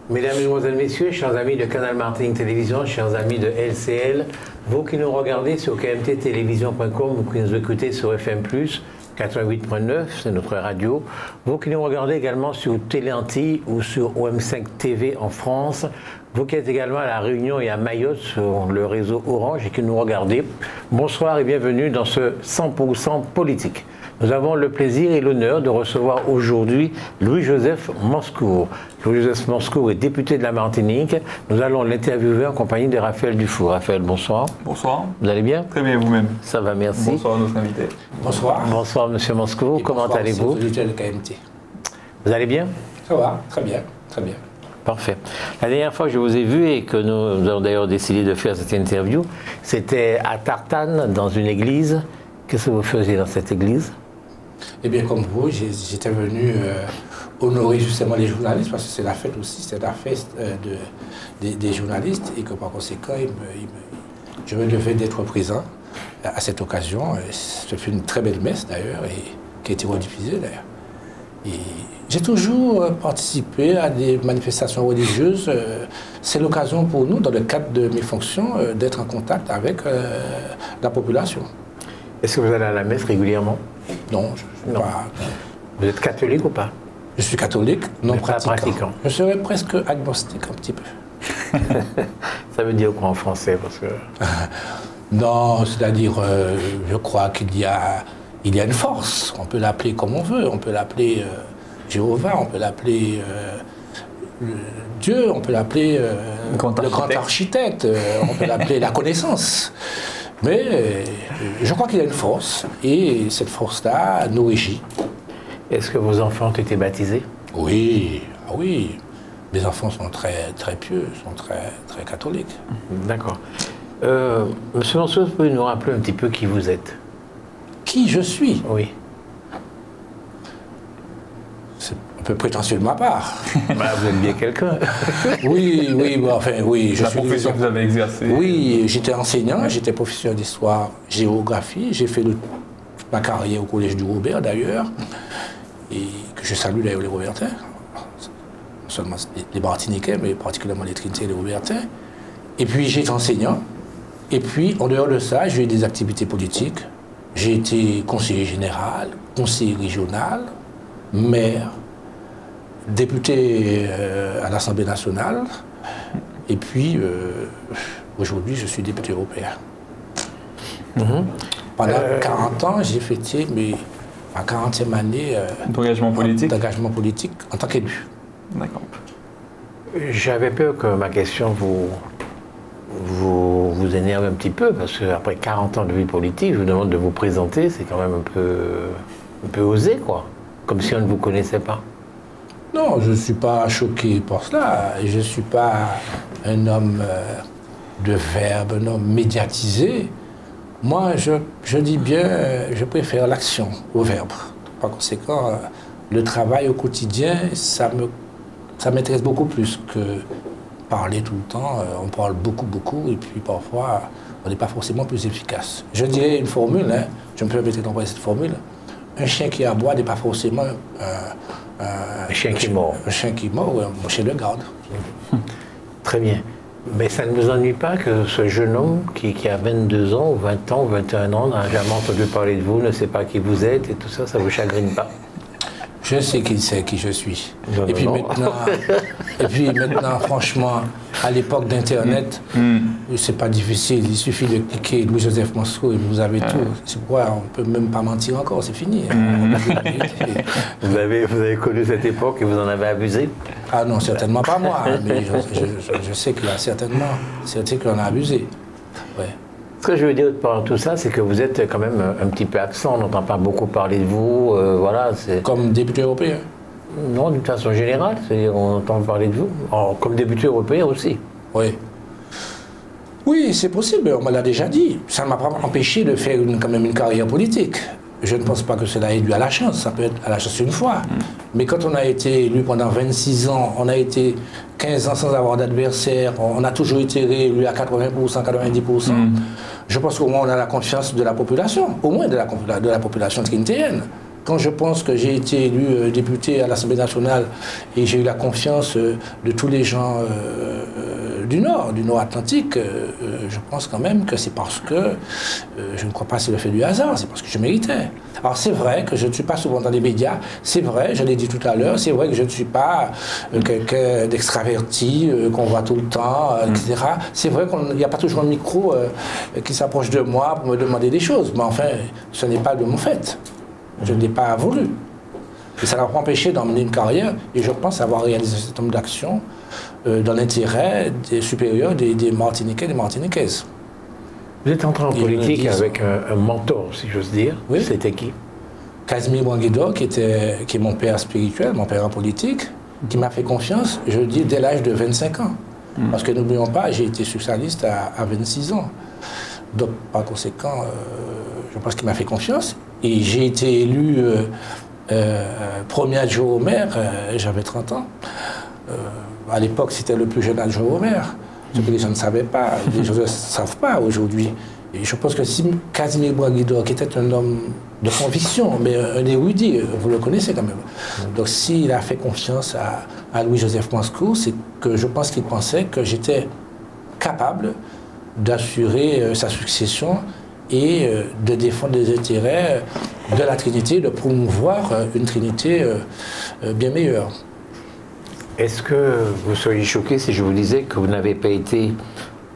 Mesdames, Mesdemoiselles, Messieurs, chers amis de Canal Martinique Télévision, chers amis de LCL, vous qui nous regardez sur kmttélévision.com, vous qui nous écoutez sur FM+, 88.9, c'est notre radio, vous qui nous regardez également sur Téléantilles ou sur OM5 TV en France, vous qui êtes également à La Réunion et à Mayotte sur le réseau Orange et qui nous regardez, bonsoir et bienvenue dans ce 100% politique. Nous avons le plaisir et l'honneur de recevoir aujourd'hui Louis-Joseph Manscour. Louis-Joseph Manscour est député de la Martinique. Nous allons l'interviewer en compagnie de Raphaël Dufour. Raphaël, bonsoir. Bonsoir. Vous allez bien? Très bien, vous-même. Ça va, merci. Bonsoir à notre invité. Bonsoir. Bonsoir, monsieur Manscour. Comment allez-vous? De KMT. Vous allez bien? Ça va, très bien, très bien. Parfait. La dernière fois que je vous ai vu et que nous avons d'ailleurs décidé de faire cette interview, c'était à Tartane, dans une église. Qu'est-ce que vous faisiez dans cette église? Eh bien, comme vous, j'étais venu honorer justement les journalistes, parce que c'est la fête aussi, c'est la fête des journalistes, et que par conséquent, je me devais d'être présent à cette occasion. Ce fut une très belle messe d'ailleurs, et qui a été rediffusée d'ailleurs. Et j'ai toujours participé à des manifestations religieuses. C'est l'occasion pour nous, dans le cadre de mes fonctions, d'être en contact avec la population. Est-ce que vous allez à la messe régulièrement? Non, je ne suis pas. Vous êtes catholique ou pas? Je suis catholique, non pratiquant. Je serais presque agnostique un petit peu. Ça veut dire quoi en français? Parce que... Non, c'est-à-dire, je crois qu'il y a une force. On peut l'appeler comme on veut. On peut l'appeler Jéhovah, on peut l'appeler Dieu, on peut l'appeler le grand architecte, on peut l'appeler la connaissance. Mais je crois qu'il y a une force, et cette force-là nous régit. Est-ce que vos enfants ont été baptisés? Oui, oui. Mes enfants sont très, très pieux, sont très, très catholiques. D'accord. Monsieur Manscour, vous pouvez nous rappeler un petit peu qui vous êtes? Qui je suis? Oui. C'est un peu prétentieux de ma part. Bah, vous êtes bien quelqu'un. Oui, oui, bah, enfin, oui. La profession que vous avez exercée. Oui, j'étais enseignant, j'étais professeur d'histoire, géographie. J'ai fait toute ma carrière au Collège du Robert, d'ailleurs, et que je salue d'ailleurs les Robertins, non seulement les Martiniquais, mais particulièrement les Trinités et les Robertins. Et puis j'étais enseignant, et puis en dehors de ça, j'ai eu des activités politiques. J'ai été conseiller général, conseiller régional, maire, député à l'Assemblée nationale, et puis aujourd'hui je suis député européen. Pendant 40 ans, j'ai fêté ma 40e année d'engagement politique en tant qu'élu. D'accord. J'avais peur que ma question vous énerve un petit peu, parce qu'après 40 ans de vie politique, je vous demande de vous présenter, c'est quand même un peu osé, quoi. Comme si on ne vous connaissait pas. Non, je ne suis pas choqué par cela. Je ne suis pas un homme de verbe, un homme médiatisé. Moi, je dis bien, je préfère l'action au verbe. Par conséquent, le travail au quotidien, ça m'intéresse beaucoup plus que parler tout le temps. On parle beaucoup, et puis parfois, on n'est pas forcément plus efficace. Je dirais une formule, hein, je me permets d'employer cette formule. Un chien qui aboie n'est pas forcément un chien qui mord. Un chien qui mord ou un chien de garde. Très bien. Mais ça ne vous ennuie pas que ce jeune homme qui a 22 ans, ou 20 ans, ou 21 ans, n'a jamais entendu parler de vous, ne sait pas qui vous êtes et tout ça, ça ne vous chagrine pas? Je sais qu'il sait qui je suis. Non, et puis non. Maintenant, franchement, à l'époque d'Internet, c'est pas difficile. Il suffit de cliquer Louis-Joseph Manscour et vous avez tout. C'est pourquoi on peut même pas mentir encore, c'est fini. Vous avez connu cette époque et vous en avez abusé? Ah non, certainement pas moi, mais je sais qu'il y a certainement certains qui en ont abusé. Ouais. Ce que je veux dire par tout ça, c'est que vous êtes quand même un petit peu absent, on n'entend pas beaucoup parler de vous, voilà. Comme député européen? Non, d'une façon générale, c'est-à-dire on entend parler de vous, comme député européen aussi. Oui. Oui, c'est possible, on me l'a déjà dit. Ça ne m'a pas empêché de faire quand même une carrière politique. Je ne pense pas que cela ait dû à la chance, ça peut être à la chance une fois. Mais quand on a été élu pendant 26 ans, on a été 15 ans sans avoir d'adversaire, on a toujours été réélu à 80%, 90%. Je pense qu'au moins on a la confiance de la population, au moins de la population trinitaine. quand je pense que j'ai été élu député à l'Assemblée nationale et j'ai eu la confiance de tous les gens du Nord Atlantique, je pense quand même que c'est parce que, je ne crois pas que c'est le fait du hasard, c'est parce que je méritais. Alors c'est vrai que je ne suis pas souvent dans les médias, c'est vrai, je l'ai dit tout à l'heure, c'est vrai que je ne suis pas quelqu'un d'extraverti, qu'on voit tout le temps, etc. C'est vrai qu'il n'y a pas toujours un micro qui s'approche de moi pour me demander des choses, mais enfin, ce n'est pas de mon fait. Je ne l'ai pas voulu. Et ça n'a pas empêché d'emmener une carrière, et je pense avoir réalisé cet homme d'action dans l'intérêt supérieur des Martiniquais et des Martiniquaises. Vous êtes entré en politique avec un mentor, si j'ose dire. Oui. C'était qui? Casimir Branguidor, qui est mon père spirituel, mon père en politique, qui m'a fait confiance, je dis, dès l'âge de 25 ans. Parce que n'oublions pas, j'ai été socialiste à 26 ans. Donc, par conséquent, je pense qu'il m'a fait confiance. Et j'ai été élu premier adjoint au maire, j'avais 30 ans. À l'époque, c'était le plus jeune adjoint au maire. Ce que les gens ne savaient pas, les gens ne savent pas aujourd'hui. Et je pense que si Casimir Branguidor, qui était un homme de conviction, mais un érudit, vous le connaissez quand même. Donc s'il a fait confiance à Louis-Joseph Manscourt, c'est que je pense qu'il pensait que j'étais capable d'assurer sa succession et de défendre les intérêts de la Trinité, de promouvoir une Trinité bien meilleure. Est-ce que vous seriez choqué si je vous disais que vous n'avez pas été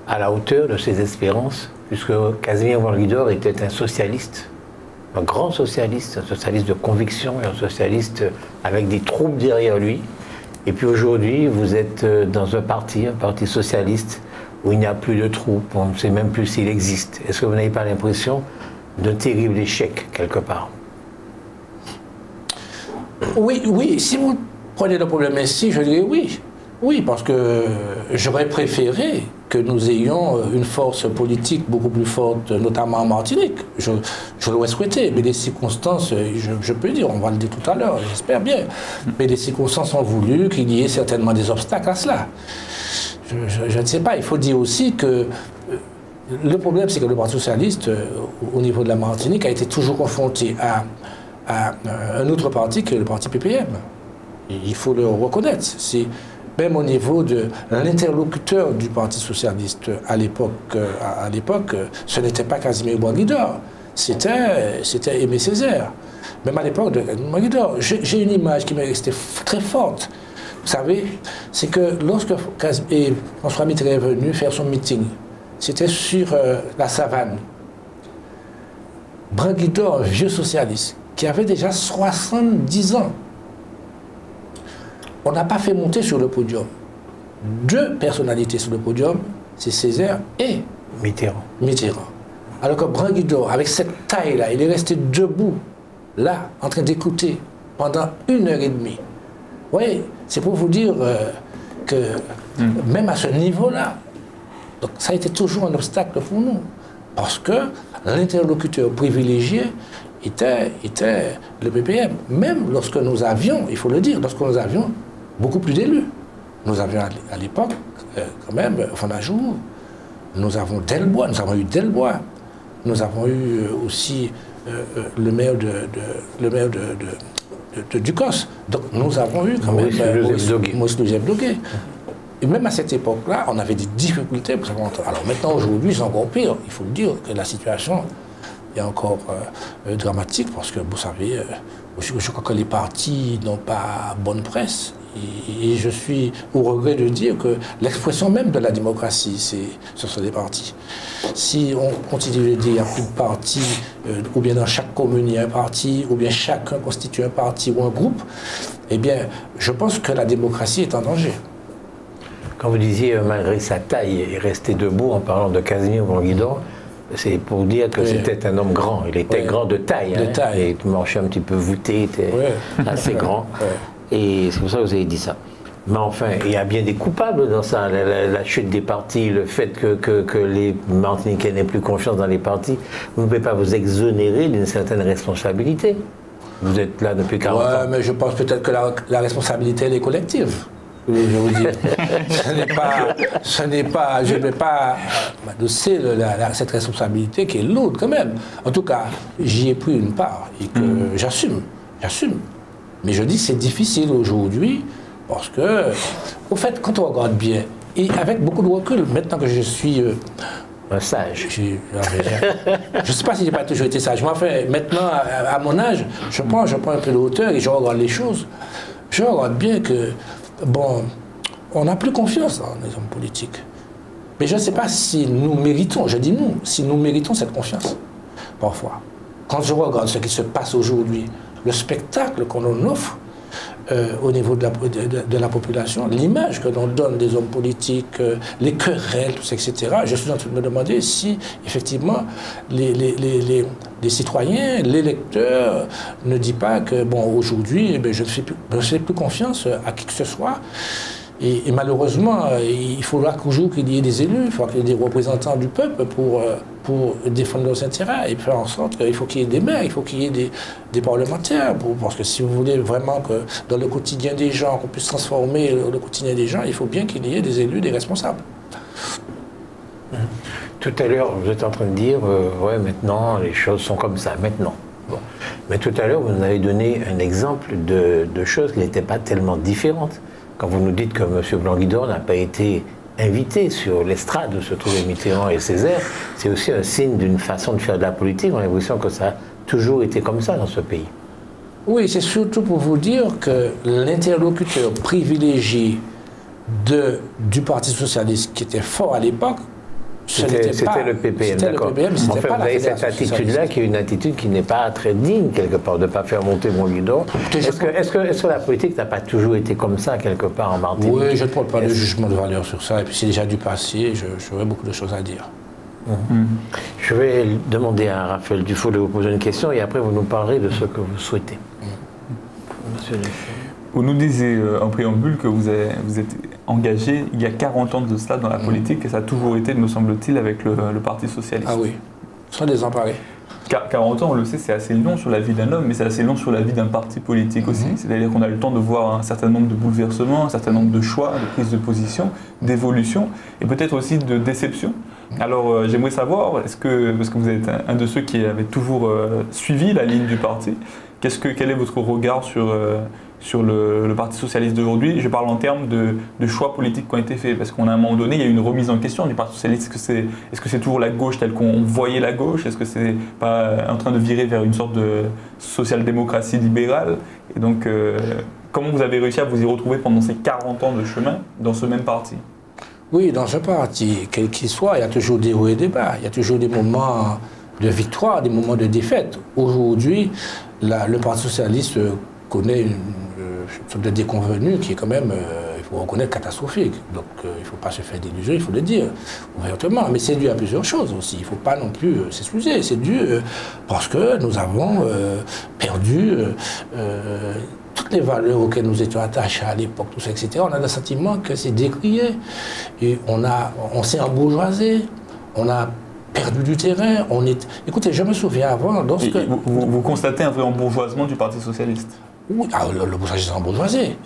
à la hauteur de ses espérances, puisque Casimir Branguidor était un socialiste, un grand socialiste, un socialiste de conviction, et un socialiste avec des troupes derrière lui. Et puis aujourd'hui, vous êtes dans un parti socialiste, où il n'y a plus de troupes, on ne sait même plus s'il existe. Est-ce que vous n'avez pas l'impression d'un terrible échec, quelque part? Oui, si vous prenez le problème ainsi, je dirais oui. Oui, parce que j'aurais préféré que nous ayons une force politique beaucoup plus forte, notamment en Martinique. Je l'aurais souhaité, mais les circonstances, je peux dire, on va le dire tout à l'heure, j'espère bien, mais les circonstances ont voulu qu'il y ait certainement des obstacles à cela. Je ne sais pas, il faut dire aussi que le problème, c'est que le Parti socialiste, au niveau de la Martinique, a été toujours confronté à un autre parti que le parti PPM. Il faut le reconnaître. C'est même au niveau de l'interlocuteur du Parti socialiste à l'époque, ce n'était pas Casimir Branguidor, c'était Aimé Césaire. Même à l'époque de Branguidor, j'ai une image qui m'est restée très forte. Vous savez, c'est que lorsque François Mitterrand est venu faire son meeting, c'était sur la savane. Branguidor, un vieux socialiste, qui avait déjà 70 ans, on n'a pas fait monter sur le podium deux personnalités sur le podium, c'est Césaire et Mitterrand. Alors que Branguidor, avec cette taille-là, il est resté debout, là, en train d'écouter pendant 1h30. Vous voyez, c'est pour vous dire que même à ce niveau-là, donc ça a été toujours un obstacle pour nous. Parce que l'interlocuteur privilégié était le PPM. Même lorsque nous avions, il faut le dire, lorsque nous avions beaucoup plus d'élus. Nous avions à l'époque, quand même, Fanajour, nous avons Delbois, nous avons eu Delbois, nous avons eu aussi le maire de Ducos. Donc nous avons eu quand même Maurice Louis-Bloguet. Et même à cette époque-là, on avait des difficultés pour savoir. Alors maintenant, aujourd'hui, c'est encore pire. Il faut le dire que la situation est encore dramatique parce que, vous savez, je crois que les partis n'ont pas bonne presse. Et je suis au regret de dire que l'expression même de la démocratie, ce sont des partis. Si on continue de dire qu'il n'y a plus de partis, ou bien dans chaque commune il y a un parti, ou bien chacun constitue un parti ou un groupe, eh bien, je pense que la démocratie est en danger. Quand vous disiez, malgré sa taille, il restait debout en parlant de Casimir Branguidor, c'est pour dire que c'était un homme grand. Il était grand de taille. Il marchait un petit peu voûté, il était assez grand. Et c'est pour ça que vous avez dit ça. Mais enfin, il y a bien des coupables dans ça. La chute des partis, le fait que les Martiniquais n'aient plus confiance dans les partis, vous ne pouvez pas vous exonérer d'une certaine responsabilité. Vous êtes là depuis 40 ans. Oui, mais je pense peut-être que la responsabilité, elle est collective. Je vais vous dire. Je ne vais pas m'adosser cette responsabilité qui est lourde quand même. En tout cas, j'y ai pris une part et que j'assume. J'assume. Mais je dis que c'est difficile aujourd'hui parce que, au fait, quand on regarde bien, et avec beaucoup de recul, maintenant que je suis un sage. Je ne sais pas si je n'ai pas toujours été sage. Mais enfin, maintenant, à mon âge, je prends un peu de hauteur et je regarde les choses. Je regarde bien que, bon, on n'a plus confiance dans les hommes politiques. Mais je ne sais pas si nous méritons, je dis nous, si nous méritons cette confiance, parfois. Quand je regarde ce qui se passe aujourd'hui, le spectacle qu'on nous offre au niveau de la population, l'image que l'on donne des hommes politiques, les querelles, tout ça, etc., je suis en train de me demander si, effectivement, les citoyens, les lecteurs ne disent pas que, bon, aujourd'hui, eh je ne fais plus confiance à qui que ce soit. Et malheureusement, il faudra toujours qu'il y ait des élus, il faudra qu'il y ait des représentants du peuple pour défendre nos intérêts et faire en sorte qu'il faut qu'il y ait des maires, il faut qu'il y ait des parlementaires. Parce que si vous voulez vraiment que dans le quotidien des gens, qu'on puisse transformer le quotidien des gens, il faut bien qu'il y ait des élus, des responsables. Tout à l'heure, vous êtes en train de dire, ouais, maintenant, les choses sont comme ça, maintenant. Bon. Mais tout à l'heure, vous nous avez donné un exemple de choses qui n'étaient pas tellement différentes. Quand vous nous dites que M. Blanc-Guidor n'a pas été invité sur l'estrade où se trouvaient Mitterrand et Césaire, c'est aussi un signe d'une façon de faire de la politique. On a l'impression que ça a toujours été comme ça dans ce pays. Oui, c'est surtout pour vous dire que l'interlocuteur privilégié du Parti socialiste, qui était fort à l'époque, c'était le PPM, d'accord. En fait, vous avez cette attitude-là qui est une attitude qui n'est pas très digne, quelque part, de ne pas faire monter Blanc-Guidor. Est-ce que la politique n'a pas toujours été comme ça, quelque part, en Martinique? Oui, je ne prends pas de jugement de valeur sur ça. Et puis c'est déjà du passé, j'aurais beaucoup de choses à dire. Je vais demander à Raphaël Dufault de vous poser une question et après vous nous parlerez de ce que vous souhaitez. Monsieur Dufault. Vous nous disiez en préambule que vous êtes engagé il y a 40 ans de cela dans la politique et ça a toujours été, me semble-t-il, avec le Parti socialiste. Ah oui, sans désemparé. 40 ans, on le sait, c'est assez long sur la vie d'un homme, mais c'est assez long sur la vie d'un parti politique aussi. C'est-à-dire qu'on a le temps de voir un certain nombre de bouleversements, un certain nombre de choix, de prises de position, d'évolution, et peut-être aussi de déception. Alors j'aimerais savoir, parce que vous êtes un de ceux qui avait toujours suivi la ligne du parti, quel est votre regard sur le Parti socialiste d'aujourd'hui? Je parle en termes de choix politiques qui ont été faits, parce qu'à un moment donné, il y a eu une remise en question du Parti socialiste. Est-ce que c'est toujours la gauche telle qu'on voyait la gauche? Est-ce que c'est pas en train de virer vers une sorte de social-démocratie libérale? Et donc, comment vous avez réussi à vous y retrouver pendant ces 40 ans de chemin dans ce même parti? Oui, dans ce parti, quel qu'il soit, il y a toujours des hauts et des bas. Il y a toujours des moments de victoire, des moments de défaite. Aujourd'hui, le Parti socialiste connaît une sorte de déconvenue qui est quand même, il faut reconnaître, catastrophique. Donc il ne faut pas se faire d'illusions, il faut le dire ouvertement. Mais c'est dû à plusieurs choses aussi. Il ne faut pas non plus s'excuser. C'est dû parce que nous avons perdu toutes les valeurs auxquelles nous étions attachés à l'époque, tout ça, etc. On a le sentiment que c'est décrié. Et on s'est embourgeoisé. On a perdu du terrain. Écoutez, je me souviens avant, lorsque... Vous constatez un vrai embourgeoisement du Parti socialiste? Oui, le bourgeoisie embourgeoisé.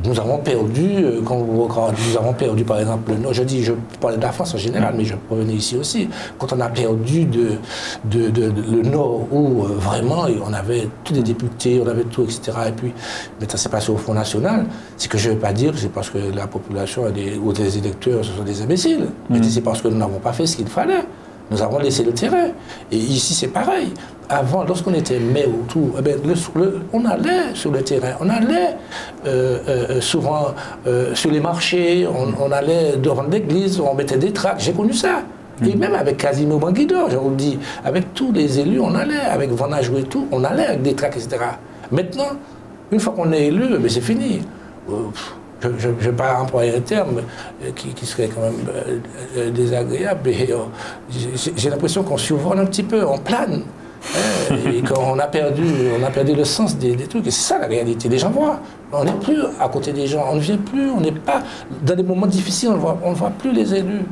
Nous avons perdu, nous avons perdu par exemple le Nord. Je parlais de la France en général, mais je revenais ici aussi. Quand on a perdu le Nord, où vraiment on avait tous les députés, on avait tout, etc. Et puis, mais ça s'est passé au Front National. C'est que je ne vais pas dire que c'est parce que la population ou les électeurs, ce sont des imbéciles. Mais c'est parce que nous n'avons pas fait ce qu'il fallait. Nous avons laissé le terrain. Et ici, c'est pareil. Avant, lorsqu'on était maire ou tout, on allait sur le terrain, on allait souvent sur les marchés, on allait devant l'église, on mettait des tracts, j'ai connu ça. Et même avec Casino Blanc-Guidor, je vous le dis, avec tous les élus, on allait, avec Van Ajou et tout, on allait avec des tracts, etc. Maintenant, une fois qu'on est élu, c'est fini. Je ne vais pas employer un terme qui serait quand même désagréable, mais j'ai l'impression qu'on survole un petit peu, on plane. Et qu'on a perdu le sens des trucs. Et c'est ça la réalité. Les gens voient. On n'est plus à côté des gens. On ne vient plus. On n'est pas... Dans des moments difficiles, on ne voit plus les élus.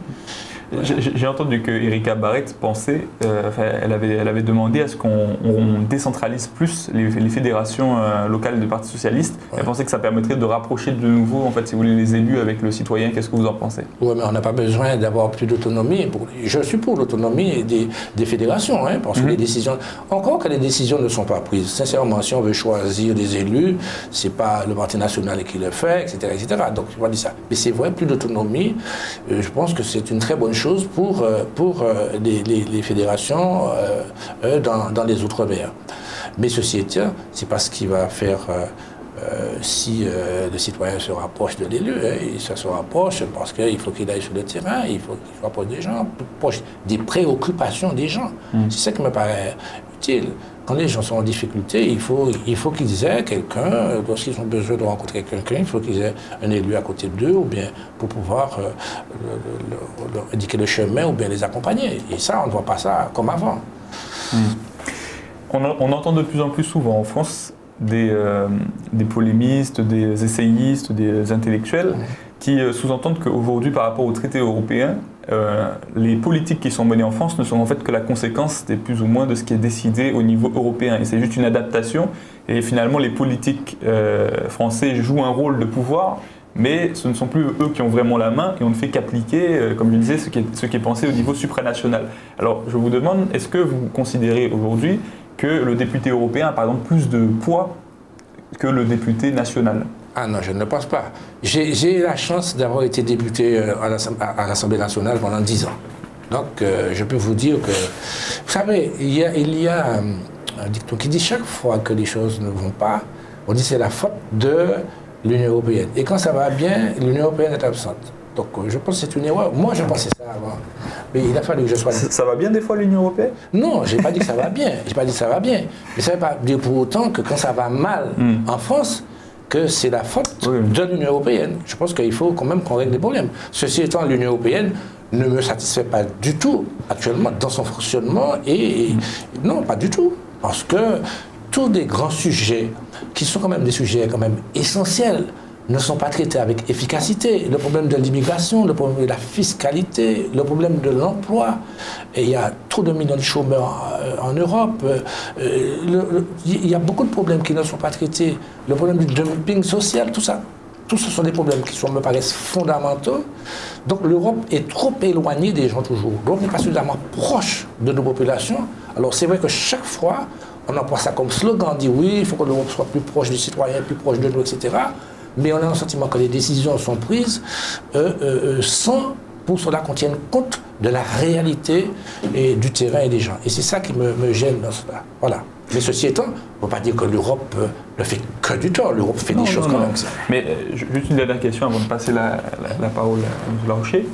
J'ai entendu que Erika Barrett pensait, elle avait demandé à ce qu'on décentralise plus les fédérations locales du Parti socialiste. Ouais. Elle pensait que ça permettrait de rapprocher de nouveau, en fait, si vous voulez, les élus avec le citoyen. Qu'est-ce que vous en pensez? Oui, mais on n'a pas besoin d'avoir plus d'autonomie. Je suis pour l'autonomie des fédérations, hein, parce que les décisions, encore que les décisions ne sont pas prises. Sincèrement, si on veut choisir des élus, c'est pas le Parti national qui le fait, etc., etc. Donc, je vais dire ça. Mais c'est vrai, plus d'autonomie, je pense que c'est une très bonne chose pour les fédérations dans les Outre-mer. Mais ceci étant, c'est pas ce qui va faire si le citoyen se rapproche de l'élu. Hein, ça se rapproche parce qu'il faut qu'il aille sur le terrain, il faut qu'il soit proche des gens, proche des préoccupations des gens. C'est ça qui me paraît utile. Quand les gens sont en difficulté, il faut qu'ils aient quelqu'un, lorsqu'ils ont besoin de rencontrer quelqu'un, il faut qu'ils aient un élu à côté d'eux, ou bien pour pouvoir leur indiquer le chemin, ou bien les accompagner. Et ça, on ne voit pas ça comme avant. On entend de plus en plus souvent en France des polémistes, des essayistes, des intellectuels qui sous-entendent qu'aujourd'hui, par rapport au traité européen, les politiques qui sont menées en France ne sont en fait que la conséquence des plus ou moins de ce qui est décidé au niveau européen. Et c'est juste une adaptation. Et finalement, les politiques français jouent un rôle de pouvoir, mais ce ne sont plus eux qui ont vraiment la main et on ne fait qu'appliquer, comme je disais, ce qui est pensé au niveau supranational. Alors, je vous demande, est-ce que vous considérez aujourd'hui que le député européen a par exemple plus de poids que le député national? Ah non, je ne pense pas. J'ai eu la chance d'avoir été député à l'Assemblée nationale pendant 10 ans. Donc, je peux vous dire que... Vous savez, il y a un dicton qui dit chaque fois que les choses ne vont pas, on dit c'est la faute de l'Union européenne. Et quand ça va bien, l'Union européenne est absente. Donc, je pense que c'est une erreur. Moi, je pensais ça avant. Mais il a fallu que je sois... Ça va bien des fois, l'Union européenne? Non, je n'ai pas dit que ça va bien. Je n'ai pas dit que ça va bien. Mais ça ne veut pas dire pour autant que quand ça va mal en France, que c'est la faute de l'Union européenne. Je pense qu'il faut quand même qu'on règle les problèmes. Ceci étant, l'Union européenne ne me satisfait pas du tout actuellement dans son fonctionnement et non, pas du tout. Parce que tous les grands sujets, qui sont quand même des sujets quand même essentiels, ne sont pas traités avec efficacité. Le problème de l'immigration, le problème de la fiscalité, le problème de l'emploi. Et il y a trop de millions de chômeurs en Europe. Il y a beaucoup de problèmes qui ne sont pas traités. Le problème du dumping social, tout ça. Tout ce sont des problèmes qui me paraissent fondamentaux. Donc l'Europe est trop éloignée des gens toujours. L'Europe n'est pas suffisamment proche de nos populations. Alors c'est vrai que chaque fois, on emploie ça comme slogan, on dit oui, il faut que l'Europe soit plus proche du citoyen, plus proche de nous, etc. Mais on a un sentiment que les décisions sont prises sans, pour cela, qu'on tienne compte de la réalité et du terrain et des gens. Et c'est ça qui me gêne dans cela. Voilà. Mais ceci étant, on ne peut pas dire que l'Europe ne fait que du tort. L'Europe fait des choses quand même. Mais juste une dernière question avant de passer la parole à M. Larocher.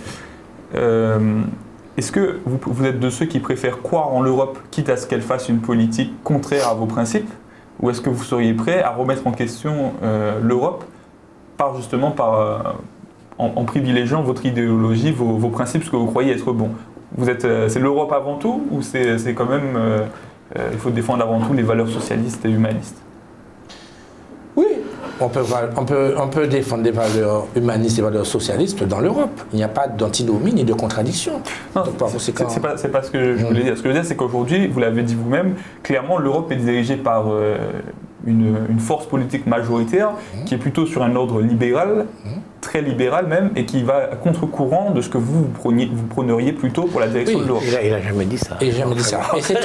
Est-ce que vous êtes de ceux qui préfèrent croire en l'Europe, quitte à ce qu'elle fasse une politique contraire à vos principes, ou est-ce que vous seriez prêt à remettre en question l'Europe en privilégiant votre idéologie, vos principes, ce que vous croyez être bon? C'est l'Europe avant tout, ou c'est quand même il faut défendre avant tout les valeurs socialistes et humanistes? Oui, on peut défendre des valeurs humanistes et des valeurs socialistes dans l'Europe. Il n'y a pas d'antinomie ni de contradiction. Non, c'est pas ce que je voulais dire. Ce que je veux dire, c'est qu'aujourd'hui, vous l'avez dit vous-même, clairement, l'Europe est dirigée par une force politique majoritaire qui est plutôt sur un ordre libéral, très libéral même, et qui va à contre-courant de ce que vous prôneriez plutôt pour la direction de l'Europe. Il n'a jamais dit ça. Et jamais dit ça. Et c'est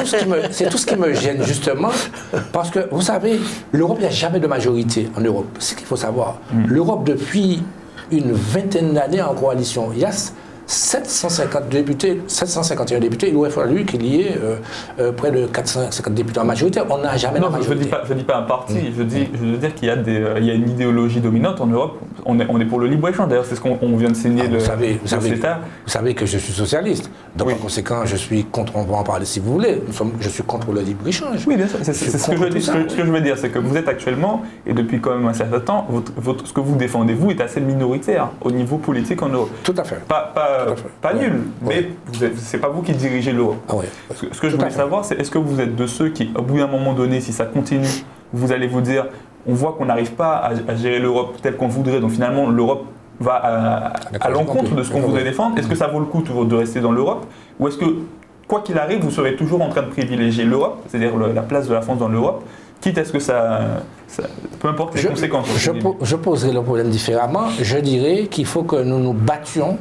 tout ce qui me gêne justement, parce que vous savez, l'Europe, il n'y a jamais de majorité en Europe. C'est ce qu'il faut savoir. L'Europe, depuis une vingtaine d'années en coalition, il y a 751 députés, il aurait fallu qu'il y ait près de 450 députés en majorité. On n'a jamais la majorité. Je ne dis pas un parti, je veux dire qu'il y a une idéologie dominante en Europe. On est pour le libre-échange, d'ailleurs, c'est ce qu'on vient de signer vous savez que je suis socialiste, donc en conséquent, je suis contre, on va en parler si vous voulez, je suis contre le libre-échange. Oui, c'est ce que je veux dire, c'est que vous êtes actuellement, et depuis quand même un certain temps, ce que vous défendez, vous, est assez minoritaire au niveau politique en Europe. Tout à fait. Pas nul, mais c'est pas vous qui dirigez l'Europe. Ce que je voulais savoir, c'est est-ce que vous êtes de ceux qui, au bout d'un moment donné, si ça continue, vous allez vous dire, on voit qu'on n'arrive pas à gérer l'Europe telle qu'on voudrait, donc finalement l'Europe va à l'encontre de ce qu'on voudrait défendre. Est-ce que ça vaut le coup toujours de rester dans l'Europe? Ou est-ce que, quoi qu'il arrive, vous serez toujours en train de privilégier l'Europe, c'est-à-dire la place de la France dans l'Europe, quitte à ce que peu importe les conséquences. Je poserai le problème différemment. Je dirais qu'il faut que nous nous battions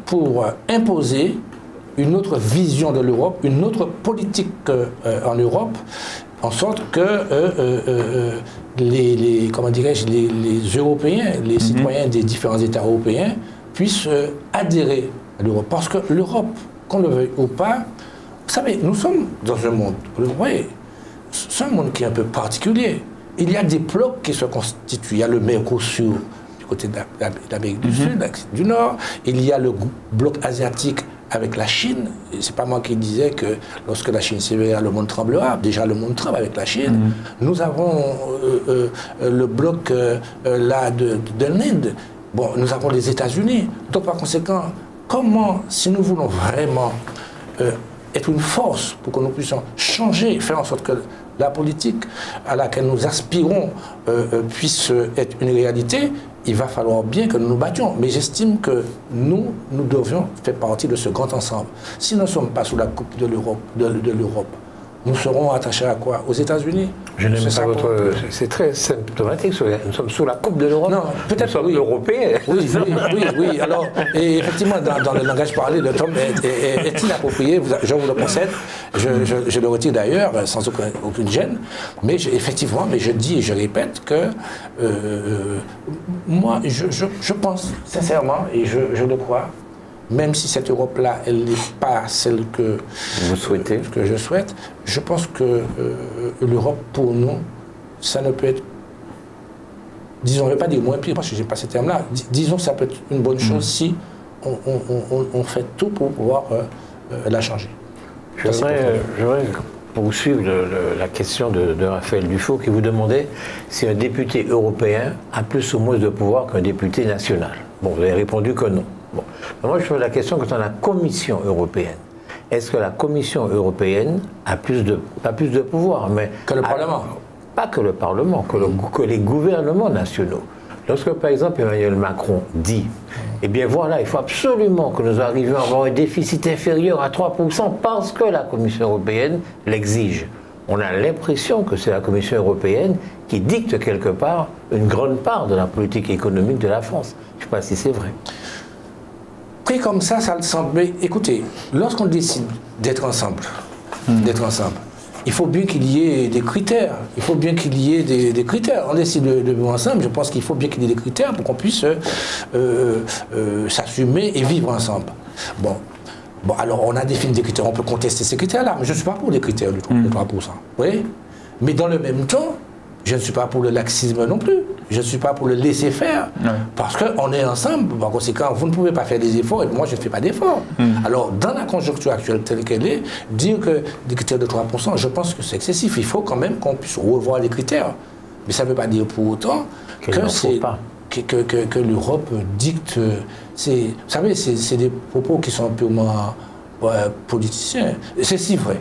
pour imposer une autre vision de l'Europe, une autre politique en Europe, en sorte que comment dirais-je, les Européens, les citoyens des différents États européens puissent adhérer à l'Europe. Parce que l'Europe, qu'on le veuille ou pas, vous savez, nous sommes dans un monde, vous voyez, c'est un monde qui est un peu particulier. Il y a des blocs qui se constituent. Il y a le Mercosur du côté de l'Amérique du Sud, du Nord. Il y a le bloc asiatique avec la Chine. C'est pas moi qui disais que lorsque la Chine s'éveillera, le monde tremblera. Déjà, le monde tremble avec la Chine. Nous avons le bloc là de l'Inde. Bon, nous avons les États-Unis. Donc, par conséquent, comment, si nous voulons vraiment être une force pour que nous puissions changer, faire en sorte que la politique à laquelle nous aspirons puisse être une réalité, il va falloir bien que nous nous battions. Mais j'estime que nous devions faire partie de ce grand ensemble. Si nous ne sommes pas sous la coupe de l'Europe, nous serons attachés à quoi? Aux États-Unis? Je n'aime pas votre... C'est très symptomatique. Nous sommes sous la coupe de l'Europe. Non, peut-être nous sommes européens. Oui. Alors, et effectivement, dans le langage parlé, le terme est inapproprié. Je vous le concède. Je le retire d'ailleurs, sans aucune gêne. Mais effectivement, je dis et je répète que moi, je pense sincèrement, et je le crois, même si cette Europe-là, elle n'est pas celle que vous souhaitez, que je souhaite, je pense que l'Europe, pour nous, ça ne peut être, disons, je ne vais pas dire moins pire, parce que je n'ai pas ce terme-là, disons que ça peut être une bonne chose si on fait tout pour pouvoir la changer. J'aimerais poursuivre la question de Raphaël Dufaux, qui vous demandait si un député européen a plus ou moins de pouvoir qu'un député national. Bon, vous avez répondu que non. Bon. Moi, je pose la question concernant la Commission européenne. Est-ce que la Commission européenne a pas plus de pouvoir, mais que le Parlement? Pas que le Parlement, que les gouvernements nationaux. Lorsque, par exemple, Emmanuel Macron dit, eh bien voilà, il faut absolument que nous arrivions à avoir un déficit inférieur à 3% parce que la Commission européenne l'exige. On a l'impression que c'est la Commission européenne qui dicte quelque part une grande part de la politique économique de la France. Je ne sais pas si c'est vrai. Pris comme ça le semble. Mais écoutez, lorsqu'on décide d'être ensemble, il faut bien qu'il y ait des critères. Il faut bien qu'il y ait des critères. On décide de vivre ensemble, je pense qu'il faut bien qu'il y ait des critères pour qu'on puisse s'assumer et vivre ensemble. Bon, alors on a défini des critères, on peut contester ces critères-là, mais je ne suis pas pour les critères de 3%. Vous voyez? Mais dans le même temps, je ne suis pas pour le laxisme non plus. Je ne suis pas pour le laisser faire. Parce qu'on est ensemble. Par conséquent, vous ne pouvez pas faire des efforts et moi, je ne fais pas d'efforts. Alors, dans la conjoncture actuelle telle qu'elle est, dire que des critères de 3%, je pense que c'est excessif. Il faut quand même qu'on puisse revoir les critères. Mais ça ne veut pas dire pour autant que l'Europe dicte. Vous savez, c'est des propos qui sont purement politiciens. C'est si vrai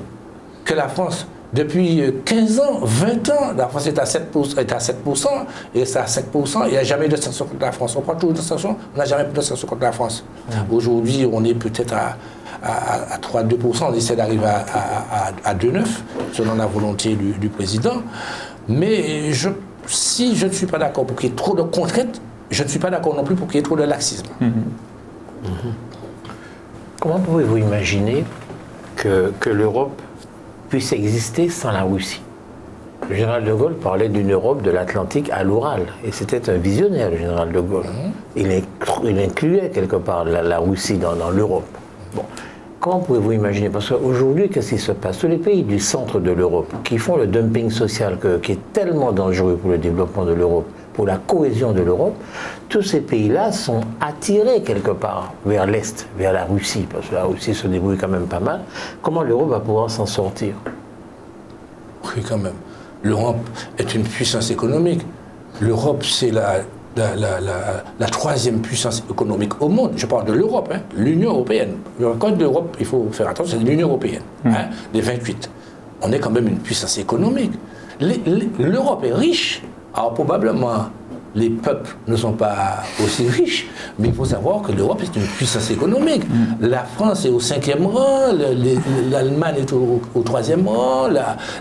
que la France... Depuis 15 ans, 20 ans, la France est à 7%, et c'est à 5%, il n'y a jamais de sanctions contre la France. On prend toujours des sanctions, on n'a jamais plus de sanctions contre la France. Aujourd'hui, on est peut-être à 3-2%, on essaie d'arriver à 2,9%, selon la volonté du président. Mais si je ne suis pas d'accord pour qu'il y ait trop de contraintes, je ne suis pas d'accord non plus pour qu'il y ait trop de laxisme. Comment pouvez-vous imaginer que l'Europe puisse exister sans la Russie? Le général de Gaulle parlait d'une Europe de l'Atlantique à l'Oural, et c'était un visionnaire, le général de Gaulle. Il incluait quelque part la Russie dans l'Europe. Bon. Comment pouvez-vous imaginer? Parce qu'aujourd'hui, qu'est-ce qui se passe? Tous les pays du centre de l'Europe qui font le dumping social qui est tellement dangereux pour le développement de l'Europe, pour la cohésion de l'Europe, tous ces pays-là sont attirés quelque part vers l'Est, vers la Russie, parce que la Russie se débrouille quand même pas mal. Comment l'Europe va pouvoir s'en sortir? Oui, quand même. L'Europe est une puissance économique. L'Europe, c'est la troisième puissance économique au monde. Je parle de l'Europe, l'Union européenne. Le code de l'Europe, il faut faire attention, c'est l'Union européenne, les 28. On est quand même une puissance économique. L'Europe est riche. Alors probablement, les peuples ne sont pas aussi riches, mais il faut savoir que l'Europe est une puissance économique. La France est au 5e rang, l'Allemagne est au 3e rang,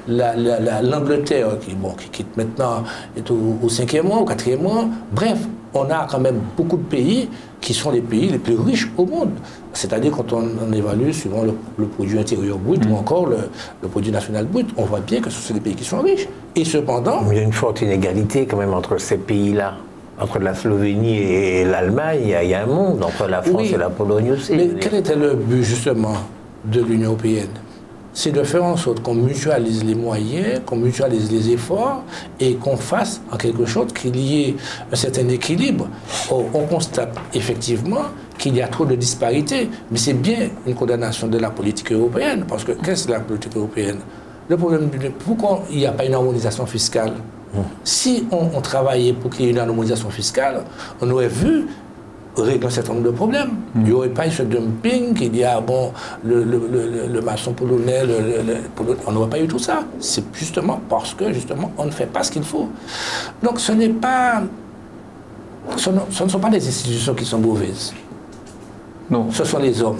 l'Angleterre, qui maintenant est au 5e rang, au 4e rang. Bref, on a quand même beaucoup de pays qui sont les pays les plus riches au monde. C'est-à-dire quand on évalue suivant le produit intérieur brut ou encore le produit national brut, on voit bien que ce sont des pays qui sont riches. Et cependant... Il y a une forte inégalité quand même entre ces pays-là. Entre la Slovénie et l'Allemagne, il y a un monde entre la France et la Pologne aussi. Mais quel était le but justement de l'Union européenne? C'est de faire en sorte qu'on mutualise les moyens, qu'on mutualise les efforts et qu'on fasse en quelque chose qu'il y ait un certain équilibre. On constate effectivement qu'il y a trop de disparités, mais c'est bien une condamnation de la politique européenne, parce que qu'est-ce que la politique européenne? Le problème, pourquoi il n'y a pas une harmonisation fiscale? Si on travaillait pour qu'il y ait une harmonisation fiscale, on aurait vu régler un certain nombre de problèmes. Il n'y aurait pas eu ce dumping, il y a le maçon polonais, on n'aurait pas eu tout ça. C'est justement parce que justement on ne fait pas ce qu'il faut. Donc ce n'est pas, ce ne sont pas les institutions qui sont mauvaises. Non. Ce sont les hommes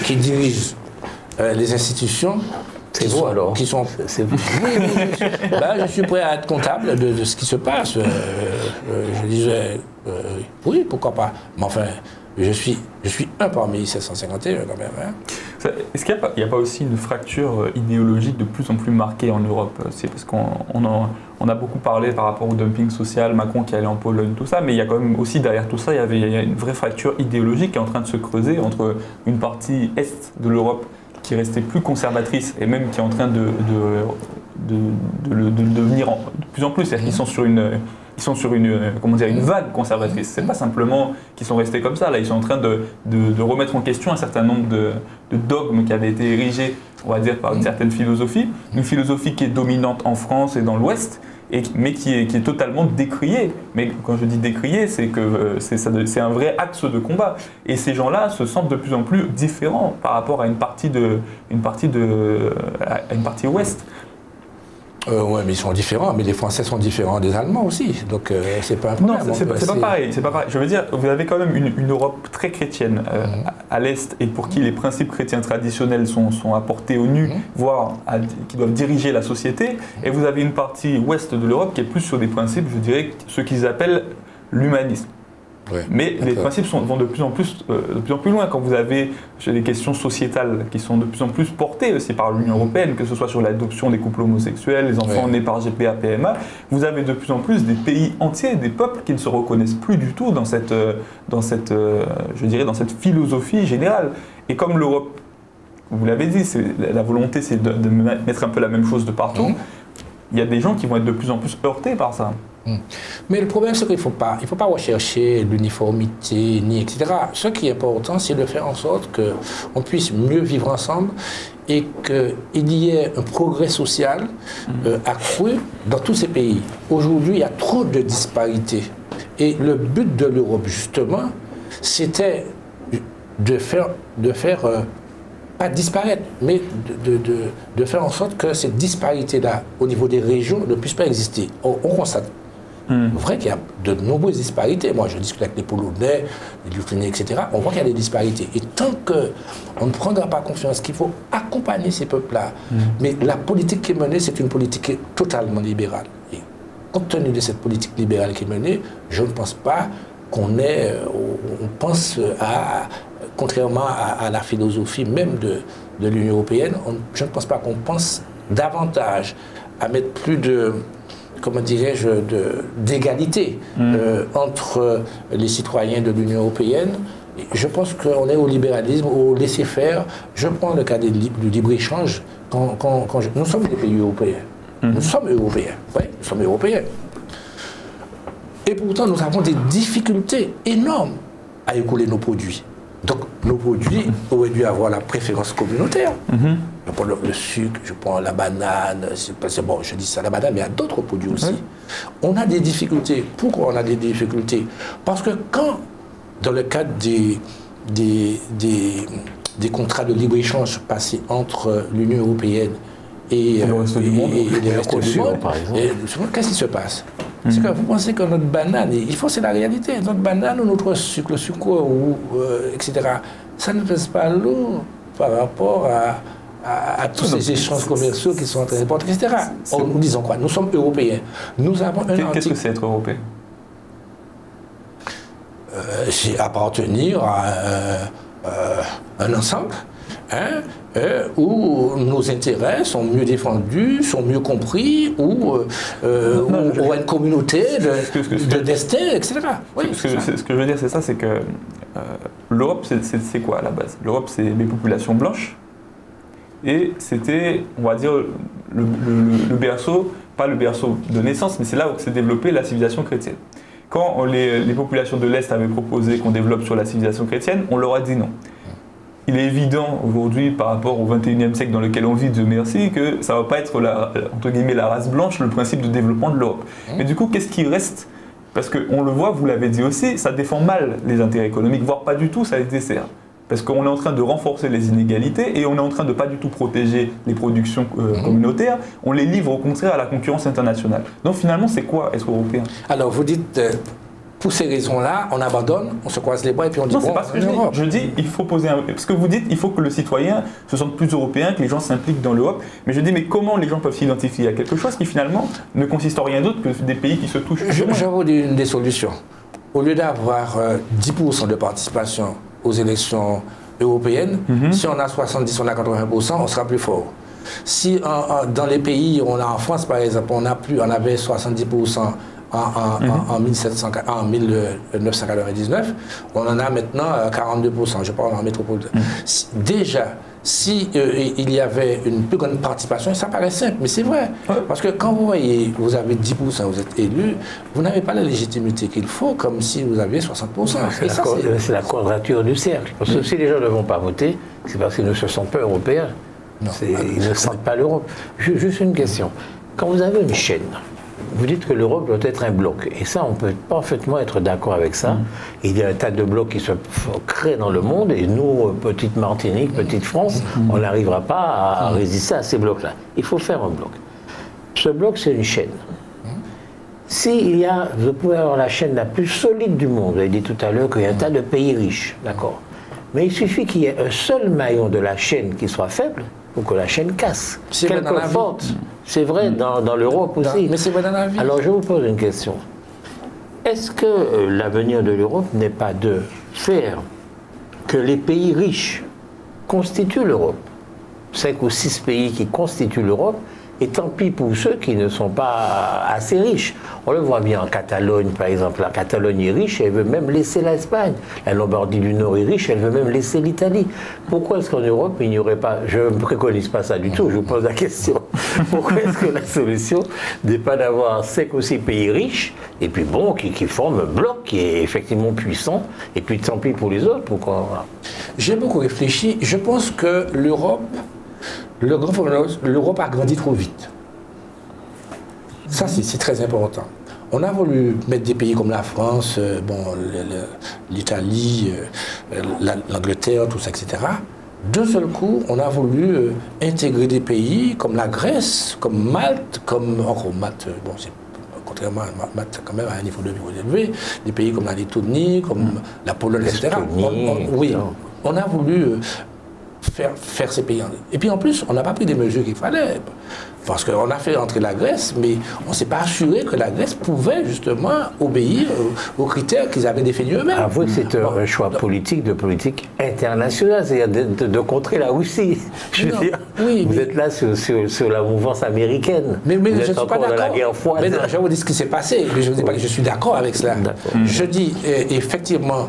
qui dirigent les institutions. C'est vous alors? Qui sont... C'est vous. Oui, je suis prêt à être comptable de ce qui se passe. Je disais, oui, pourquoi pas. Mais enfin, je suis un parmi 751 quand même. Hein. Est-ce qu'il n'y a pas aussi une fracture idéologique de plus en plus marquée en Europe? C'est parce qu'on a beaucoup parlé par rapport au dumping social, Macron qui allait en Pologne, tout ça, mais il y a quand même aussi derrière tout ça, il y a une vraie fracture idéologique qui est en train de se creuser entre une partie est de l'Europe qui est restée plus conservatrice et même qui est en train de devenir de plus en plus. C'est-à-dire qu'ils sont sur une vague conservatrice. C'est pas simplement qu'ils sont restés comme ça. Là, ils sont en train de remettre en question un certain nombre de dogmes qui avaient été érigés, on va dire, par une certaine philosophie. Une philosophie qui est dominante en France et dans l'Ouest, mais qui est totalement décriée. Mais quand je dis décriée, c'est que c'est un vrai axe de combat. Et ces gens-là se sentent de plus en plus différents par rapport à une partie ouest. Oui, mais ils sont différents, mais les Français sont différents des Allemands aussi, donc c'est pas un problème. Non, c'est pas pareil, c'est pas pareil. Je veux dire, vous avez quand même une Europe très chrétienne à l'Est et pour qui les principes chrétiens traditionnels sont apportés au nu, voire qui doivent diriger la société, et vous avez une partie ouest de l'Europe qui est plus sur des principes, je dirais, ce qu'ils appellent l'humanisme. Ouais, mais les principes vont de plus en plus loin. Quand vous avez des questions sociétales qui sont de plus en plus portées aussi par l'Union européenne, que ce soit sur l'adoption des couples homosexuels, les enfants nés par GPA, PMA, vous avez de plus en plus des pays entiers, des peuples qui ne se reconnaissent plus du tout dans cette philosophie générale. Et comme l'Europe, vous l'avez dit, la volonté c'est de mettre un peu la même chose de partout, il y a des gens qui vont être de plus en plus heurtés par ça. Mais le problème, c'est qu'il ne faut pas rechercher l'uniformité, etc. Ce qui est important, c'est de faire en sorte qu'on puisse mieux vivre ensemble et qu'il y ait un progrès social accru dans tous ces pays. Aujourd'hui, il y a trop de disparités. Et le but de l'Europe, justement, c'était de faire pas disparaître, mais de faire en sorte que cette disparité-là, au niveau des régions, ne puisse pas exister. On constate. Vrai qu'il y a de nombreuses disparités. Moi, je discute avec les Polonais, les Ukrainiens, etc. On voit qu'il y a des disparités. Et tant qu'on ne prendra pas confiance qu'il faut accompagner ces peuples-là, mais la politique qui est menée, c'est une politique qui est totalement libérale. Et compte tenu de cette politique libérale qui est menée, je ne pense pas on pense contrairement à la philosophie même de l'Union européenne, je ne pense pas qu'on pense davantage à mettre plus de, comment dirais-je, d'égalité entre les citoyens de l'Union européenne. Je pense qu'on est au libéralisme, au laisser-faire. Je prends le cas du libre-échange. Nous sommes des pays européens. Nous sommes européens. Oui, nous sommes européens. Et pourtant, nous avons des difficultés énormes à écouler nos produits. Donc, nos produits auraient dû avoir la préférence communautaire. Je prends le sucre, je prends la banane, c'est bon, je dis ça, la banane, mais il y a d'autres produits aussi. On a des difficultés. Pourquoi on a des difficultés? Parce que quand, dans le cadre des contrats de libre-échange passés entre l'Union européenne et le reste du monde, par exemple, qu'est-ce qui se passe? C'est que vous pensez que notre banane, il faut, c'est la réalité, notre banane ou notre sucre, le sucre, etc., ça ne pèse pas lourd par rapport à tous ces échanges commerciaux qui sont en train de porter, etc. Nous disons quoi? Nous sommes européens. Nous avons un Qu'est-ce que c'est être européen? C'est appartenir à un ensemble, hein, où nos intérêts sont mieux défendus, sont mieux compris, où on a une communauté de destin, etc. Oui, ce que je veux dire, c'est ça, c'est que l'Europe, c'est quoi à la base? L'Europe, c'est les populations blanches, et c'était, on va dire, le berceau, pas le berceau de naissance, mais c'est là où s'est développée la civilisation chrétienne. Quand les populations de l'Est avaient proposé qu'on développe sur la civilisation chrétienne, on leur a dit non. Il est évident aujourd'hui, par rapport au XXIe siècle dans lequel on vit, Dieu merci, que ça ne va pas être, entre guillemets, la race blanche, le principe de développement de l'Europe. Mais du coup, qu'est-ce qui reste? Parce qu'on le voit, vous l'avez dit aussi, ça défend mal les intérêts économiques, voire pas du tout, ça les dessert. Parce qu'on est en train de renforcer les inégalités et on est en train de pas du tout protéger les productions communautaires, on les livre au contraire à la concurrence internationale. Donc finalement, c'est quoi être européen? Alors vous dites, pour ces raisons-là, on abandonne, on se croise les bras et puis on dit non, c'est pas ce que je dis. Je dis, il faut poser un... Parce que vous dites, il faut que le citoyen se sente plus européen, que les gens s'impliquent dans l'Europe. Mais je dis, mais comment les gens peuvent s'identifier à quelque chose qui finalement ne consiste en rien d'autre que des pays qui se touchent? Je vous dis une des solutions. Au lieu d'avoir 10% de participation aux élections européennes, si on a 70, on a 80%, on sera plus fort. Si dans les pays, on a en France par exemple, on avait 70% en 1999, on en a maintenant 42%, je parle en métropole. Déjà, si il y avait une plus grande participation, ça paraît simple, mais c'est vrai. Parce que quand vous voyez, vous avez 10%, vous êtes élu, vous n'avez pas la légitimité qu'il faut, comme si vous aviez 60%. C'est la quadrature du cercle. Parce que si les gens ne vont pas voter, c'est parce qu'ils ne se sentent pas européens. Ils ne sentent pas l'Europe. Juste une question. Quand vous avez une chaîne, vous dites que l'Europe doit être un bloc. Et ça, on peut parfaitement être d'accord avec ça. Il y a un tas de blocs qui se créent dans le monde. Et nous, petite Martinique, petite France, on n'arrivera pas à résister à ces blocs-là. Il faut faire un bloc. Ce bloc, c'est une chaîne. Vous pouvez avoir la chaîne la plus solide du monde. Vous avez dit tout à l'heure qu'il y a un tas de pays riches. D'accord. Mais il suffit qu'il y ait un seul maillon de la chaîne qui soit faible pour que la chaîne casse. C'est vrai dans la vie. C'est vrai dans l'Europe aussi. Mais c'est vrai dans la vie. Alors je vous pose une question. Est-ce que l'avenir de l'Europe n'est pas de faire que les pays riches constituent l'Europe? 5 ou 6 pays qui constituent l'Europe, et tant pis pour ceux qui ne sont pas assez riches. On le voit bien en Catalogne, par exemple. La Catalogne est riche, elle veut même laisser l'Espagne. La Lombardie du Nord est riche, elle veut même laisser l'Italie. Pourquoi est-ce qu'en Europe, il n'y aurait pas... Je ne préconise pas ça du tout, je vous pose la question. Pourquoi est-ce que la solution n'est pas d'avoir 5 ou 6 pays riches, et puis bon, qui forment un bloc qui est effectivement puissant, et puis tant pis pour les autres, pourquoi... Voilà. J'ai beaucoup réfléchi. Je pense que l'Europe a grandi trop vite. Ça, c'est très important. On a voulu mettre des pays comme la France, l'Italie, l'Angleterre, tout ça, etc. D'un seul coup, on a voulu intégrer des pays comme la Grèce, comme Malte, Malte, contrairement à Malte, quand même à un niveau de vie élevé, des pays comme la Lettonie, comme la Pologne, etc. On a voulu faire ces pays. Et puis en plus, on n'a pas pris des mesures qu'il fallait. Parce qu'on a fait entrer la Grèce, mais on ne s'est pas assuré que la Grèce pouvait justement obéir aux critères qu'ils avaient définis eux-mêmes. Avouez que c'est un choix politique internationale, c'est-à-dire de contrer la Russie. Je veux dire, vous êtes là sur la mouvance américaine. Mais vous je êtes ne suis pas encore dans la guerre froide. Mais non, je vais vous dire ce qui s'est passé, mais je ne dis pas que je suis d'accord avec cela. Je dis, effectivement,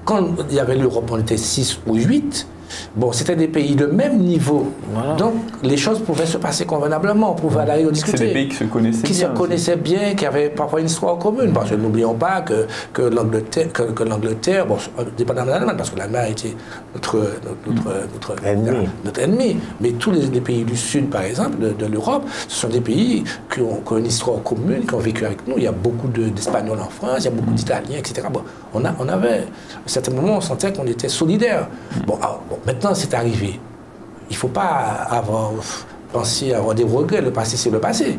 quand il y avait l'Europe, on était 6 ou 8, bon, c'était des pays de même niveau. Voilà. Donc, les choses pouvaient se passer convenablement, on pouvait aller discuter. C'est des pays qui se connaissaient bien. Qui se connaissaient bien, qui avaient parfois une histoire commune. Parce que n'oublions pas que l'Angleterre, bon, dépendamment de l'Allemagne, parce que l'Allemagne a été notre ennemi. Mais tous les pays du Sud, par exemple, de l'Europe, ce sont des pays qui ont une histoire commune, qui ont vécu avec nous. Il y a beaucoup d'Espagnols en France, il y a beaucoup d'Italiens, etc. Bon, on avait, à certains moments, on sentait qu'on était solidaires. Bon, maintenant, c'est arrivé. Il ne faut pas penser à avoir des regrets. Le passé, c'est le passé.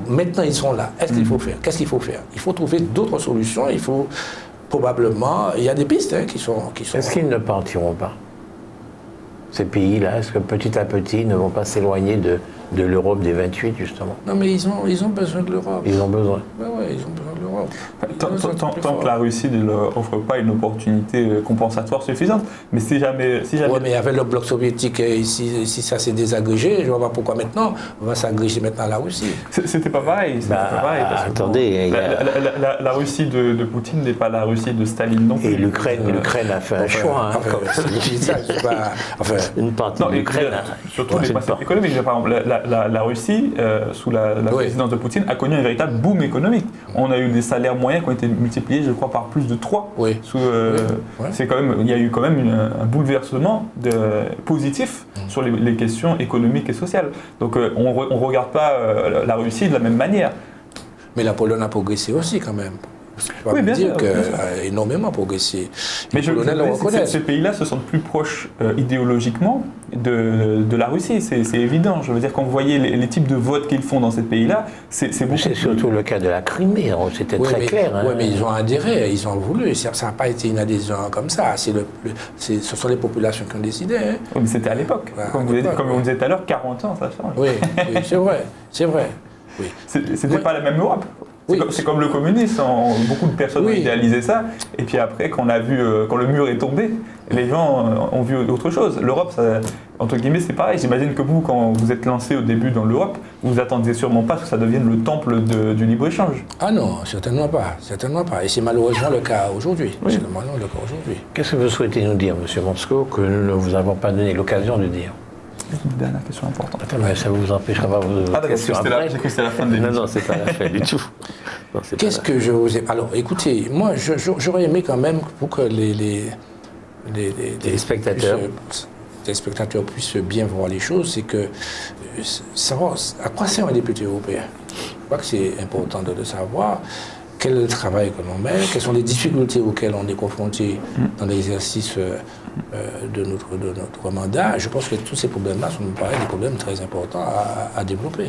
Maintenant, ils sont là. Est-ce qu'il faut faire? Qu'est-ce qu'il faut faire? Il faut trouver d'autres solutions. Il faut probablement... Il y a des pistes qui sont... Est-ce qu'ils ne partiront pas? Ces pays-là, est-ce que petit à petit ne vont pas s'éloigner de l'Europe des 28, justement? Non, mais ils ont besoin de l'Europe. Ils ont besoin. Oui, ils ont besoin de l'Europe. Tant que la Russie ne leur offre pas une opportunité compensatoire suffisante. Mais si jamais... Oui, mais avec le bloc soviétique, si ça s'est désagrégé, je ne vois pas pourquoi maintenant, on va s'agréger maintenant à la Russie. C'était pas pareil. Attendez, la Russie de Poutine n'est pas la Russie de Staline non plus. Et l'Ukraine a fait un choix. Une partie de l'Ukraine. Surtout les passes économiques. Par exemple, la Russie, sous la présidence de Poutine, a connu un véritable boom économique. On a eu des salaires moyens qui ont été multipliés, je crois, par plus de 3. Oui. C'est quand même, il y a eu quand même un bouleversement positif sur les questions économiques et sociales. Donc on ne regarde pas la Russie de la même manière. Mais la Pologne a progressé aussi quand même. Je peux pas dire qu'elle a énormément progressé. Mais ces pays-là se sentent plus proches idéologiquement de la Russie, c'est évident. Je veux dire, quand vous voyez les types de votes qu'ils font dans ces pays-là, c'est beaucoup. C'est surtout le cas de la Crimée, c'était très clair. Oui, mais ils ont adhéré, ils ont voulu. Ça n'a pas été une adhésion comme ça. Ce sont les populations qui ont décidé. Hein. Oui, mais c'était à l'époque. Comme vous disiez tout à l'heure, 40 ans, ça change. Oui, c'est vrai. C'est vrai. Oui. C'était pas la même Europe. Oui. C'est comme le communisme, beaucoup de personnes ont idéalisé ça, et puis après, quand le mur est tombé, les gens ont vu autre chose. L'Europe, entre guillemets, c'est pareil. J'imagine que vous, quand vous êtes lancé au début dans l'Europe, vous attendiez sûrement pas que ça devienne le temple du libre-échange. Ah non, certainement pas. Et c'est malheureusement le cas aujourd'hui. Oui. Qu'est-ce que vous souhaitez nous dire, M. Monsco, que nous ne vous avons pas donné l'occasion de dire? Une dernière question importante. Attends, mais ça vous empêchera pas vos questions après. J'ai cru que c'était la fin de l'émission. Non, c'est pas la fin du tout. Qu'est-ce que je vous ai... Alors, écoutez, moi, j'aurais aimé quand même pour que les spectateurs... les spectateurs puissent bien voir les choses, c'est que savoir à quoi sert un député européen. Je crois que c'est important de le savoir. Quel est le travail que l'on met, quelles sont les difficultés auxquelles on est confronté dans l'exercice de notre mandat. Je pense que tous ces problèmes-là sont, me paraît, des problèmes très importants à développer.